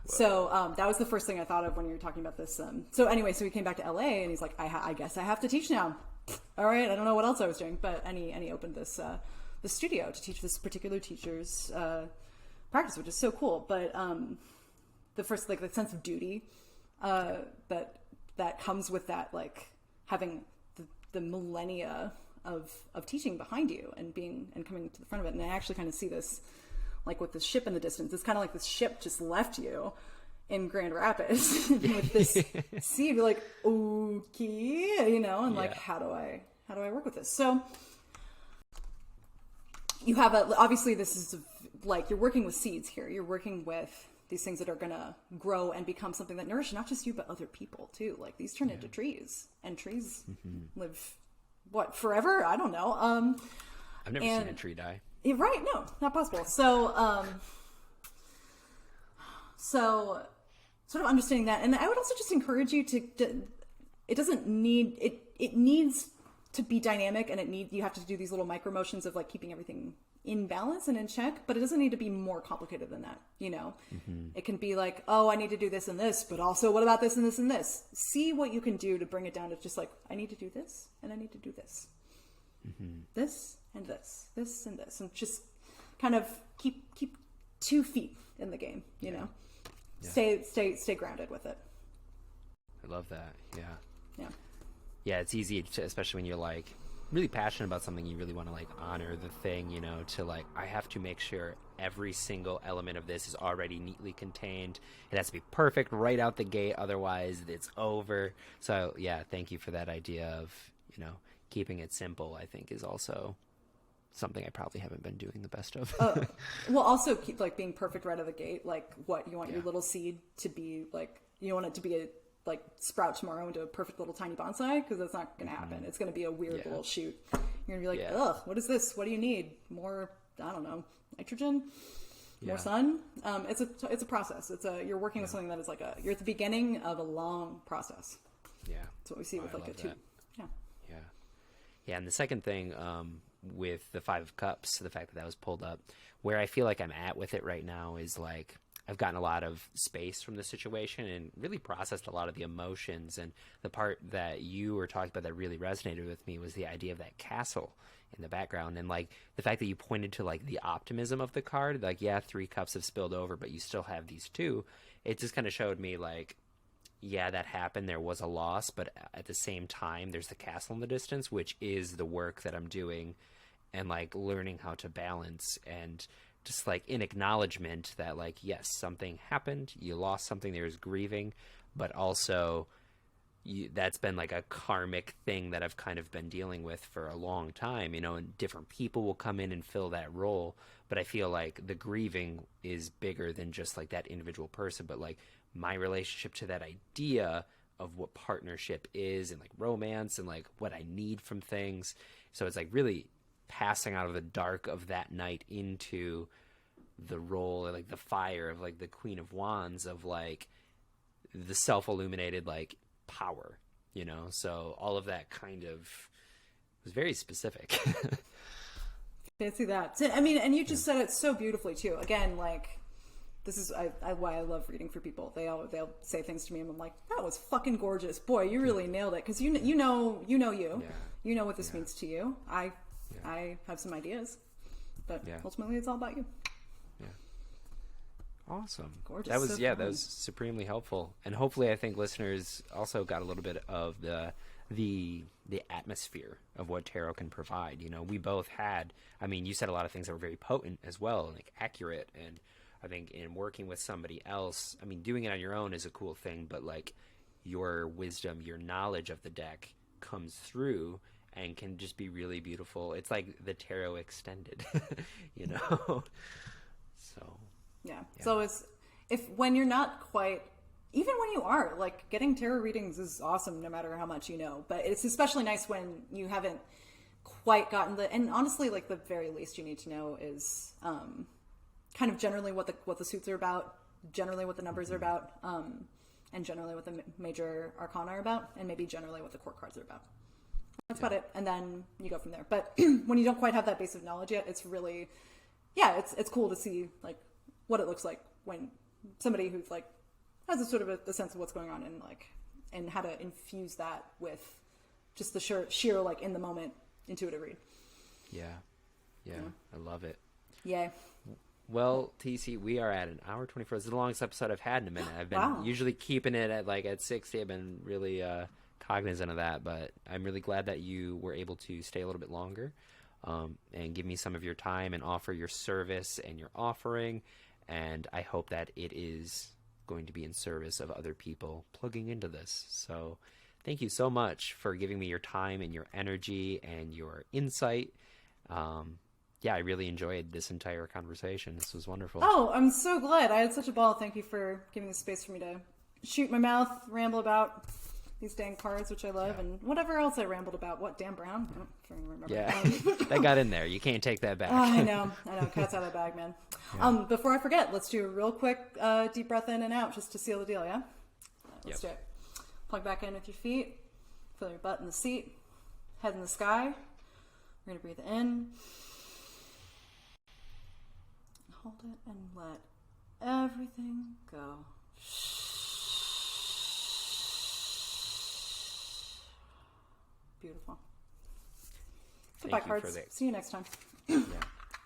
Whoa. So that was the first thing I thought of when you were talking about this. So anyway, so he came back to LA and he's like, I guess I have to teach now. All right, I don't know what else I was doing, but and he opened this the studio to teach this particular teacher's practice, which is so cool. But the first, like, the sense of duty that comes with that, like having the millennia of teaching behind you and coming to the front of it. And I actually kind of see this like with this ship in the distance. It's kind of like this ship just left you in Grand Rapids with this sea. You're like, okay, you know, and like, how do I work with this? So you have obviously this is like, you're working with seeds here. You're working with these things that are going to grow and become something that nourish not just you, but other people too. Like these turn into trees, and trees live forever? I don't know. I've never seen a tree die. Right. No, not possible. So, so sort of understanding that. And I would also just encourage you to it doesn't need, it needs to be dynamic, and you have to do these little micro motions of like keeping everything in balance and in check, but it doesn't need to be more complicated than that. You know, it can be like, oh, I need to do this and this, but also what about this and this and this? See what you can do to bring it down to just like, I need to do this and I need to do this, this and this, this and this, and just kind of keep 2 feet in the game, you know, stay grounded with it. I love that. Yeah, it's easy to, especially when you're like really passionate about something, you really want to like honor the thing, you know, to like, I have to make sure every single element of this is already neatly contained. It has to be perfect right out the gate, otherwise it's over. So yeah, thank you for that idea of, you know, keeping it simple. I think is also something I probably haven't been doing the best of. Well, also keep like being perfect right out of the gate. Like what you want your little seed to be like, you want it to be a like sprout tomorrow into a perfect little tiny bonsai, because that's not going to happen. It's going to be a weird little shoot. You're going to be like, ugh, what is this? What do you need? More, I don't know, nitrogen? More sun? It's a process. You're working with something that is like you're at the beginning of a long process. Yeah. That's what we see with like a two. Yeah. And the second thing, with the 5 of Cups, the fact that was pulled up, where I feel like I'm at with it right now is like, I've gotten a lot of space from the situation and really processed a lot of the emotions. And the part that you were talking about that really resonated with me was the idea of that castle in the background. And like the fact that you pointed to like the optimism of the card, like, 3 cups have spilled over, but you still have these 2. It just kind of showed me like, that happened. There was a loss, but at the same time, there's the castle in the distance, which is the work that I'm doing and like learning how to balance, and just like in acknowledgement that like, yes, something happened, you lost something, there's grieving, but also that's been like a karmic thing that I've kind of been dealing with for a long time, you know, and different people will come in and fill that role. But I feel like the grieving is bigger than just like that individual person, but like my relationship to that idea of what partnership is and like romance and like what I need from things. So it's like really passing out of the dark of that night into the role, like the fire of like the Queen of Wands, of like the self-illuminated like power, you know. So all of that kind of was very specific. Fancy that. I mean, and you just said it so beautifully too. Again, like this is why I love reading for people. They'll say things to me and I'm like, that was fucking gorgeous. Boy, you really nailed it. Because you know you know what this means to you. I have some ideas, but ultimately it's all about you. Yeah. Awesome. Gorgeous. That was So that fun. was supremely helpful, and hopefully, I think listeners also got a little bit of the atmosphere of what tarot can provide. You know, we both had. I mean, you said a lot of things that were very potent as well, like accurate, and I think in working with somebody else, I mean, doing it on your own is a cool thing, but like your wisdom, your knowledge of the deck comes through and can just be really beautiful. It's like the tarot extended, you know. So. Yeah. So when you're not quite, even when you are, like, getting tarot readings is awesome no matter how much you know, but it's especially nice when you haven't quite gotten and honestly, like, the very least you need to know is kind of generally what the suits are about, generally what the numbers are about, and generally what the major arcana are about, and maybe generally what the court cards are about. That's about it. And then you go from there. But when you don't quite have that base of knowledge yet, it's really, it's cool to see, like, what it looks like when somebody who's, like, has a sort of a sense of what's going on, and, like, and how to infuse that with just the sheer like, in the moment intuitive read. Yeah. I love it. Yay. Well, Teesee, we are at an hour 24. This is the longest episode I've had in a minute. I've been usually keeping it at 60. I've been really cognizant of that, but I'm really glad that you were able to stay a little bit longer and give me some of your time and offer your service and your offering. And I hope that it is going to be in service of other people plugging into this. So thank you so much for giving me your time and your energy and your insight. I really enjoyed this entire conversation. This was wonderful. Oh, I'm so glad. I had such a ball. Thank you for giving the space for me to shoot my mouth, ramble about these dang cards, which I love, and whatever else I rambled about. What, Dan Brown? I don't fucking remember. Yeah, that got in there. You can't take that back. I know. Cat's out of the bag, man. Yeah. Before I forget, let's do a real quick deep breath in and out just to seal the deal, yeah? Let's do it. Plug back in with your feet. Feel your butt in the seat. Head in the sky. We're going to breathe in. Hold it and let everything go. Beautiful. Goodbye, cards. See you next time.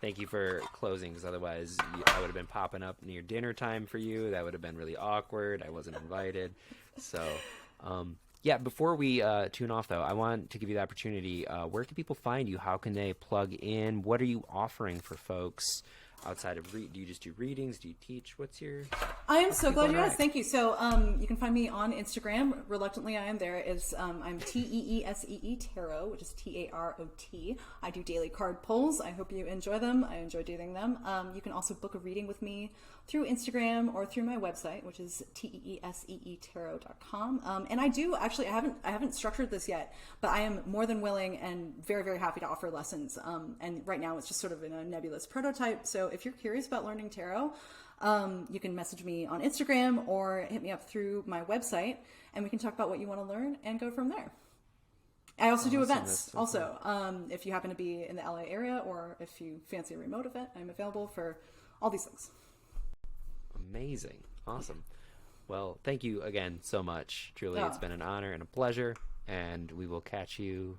Thank you for closing, because otherwise I would have been popping up near dinner time for you. That would have been really awkward. I wasn't invited. So, before we tune off, though, I want to give you the opportunity. Where can people find you? How can they plug in? What are you offering for folks outside of do you just do readings? Do you teach? What's your... I am so glad you asked. Thank you. So you can find me on Instagram. Reluctantly, I am there. I'm Teesee Tarot, which is Tarot. I do daily card pulls. I hope you enjoy them. I enjoy doing them. You can also book a reading with me through Instagram or through my website, which is teeseetarot.com. And I do actually, I haven't structured this yet, but I am more than willing and very, very happy to offer lessons. And right now it's just sort of in a nebulous prototype. So if you're curious about learning tarot, you can message me on Instagram or hit me up through my website, and we can talk about what you want to learn and go from there. I also do events. If you happen to be in the LA area, or if you fancy a remote event, I'm available for all these things. Amazing. Awesome. Well, thank you again so much. Truly, it's been an honor and a pleasure, and we will catch you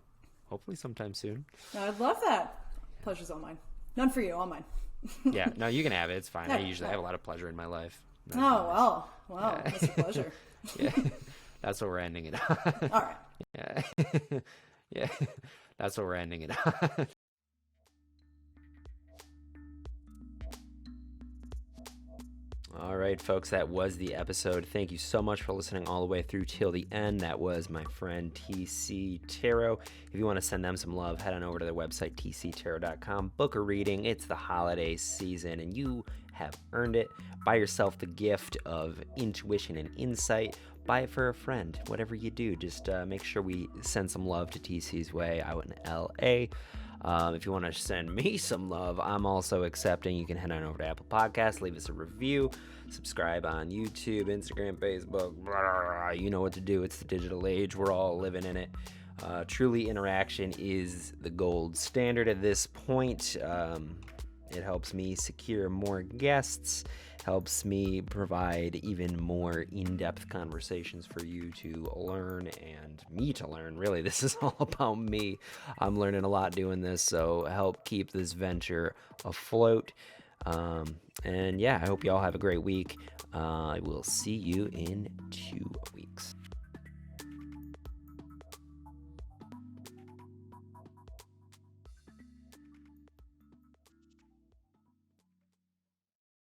hopefully sometime soon. I'd love that. Pleasure's all mine. None for you, all mine. No, you can have it. It's fine. I usually have a lot of pleasure in my life. Wow. It's a pleasure. That's what we're ending it on. All right. That's what we're ending it on. All right, folks, that was the episode. Thank you so much for listening all the way through till the end. That was my friend Teesee Tarot. If you want to send them some love, head on over to their website, teeseetarot.com. Book a reading. It's the holiday season, and you have earned it. Buy yourself the gift of intuition and insight. Buy it for a friend. Whatever you do, just make sure we send some love to Teesee's way out in L.A., if you want to send me some love, I'm also accepting. You can head on over to Apple Podcasts, leave us a review, subscribe on YouTube, Instagram, Facebook, blah, blah, blah. You know what to do. It's the digital age. We're all living in it. Truly, interaction is the gold standard at this point. It helps me secure more guests, helps me provide even more in-depth conversations for you to learn and me to learn. Really, this is all about me. I'm learning a lot doing this, so help keep this venture afloat. And yeah, I hope you all have a great week. I will see you in 2 weeks.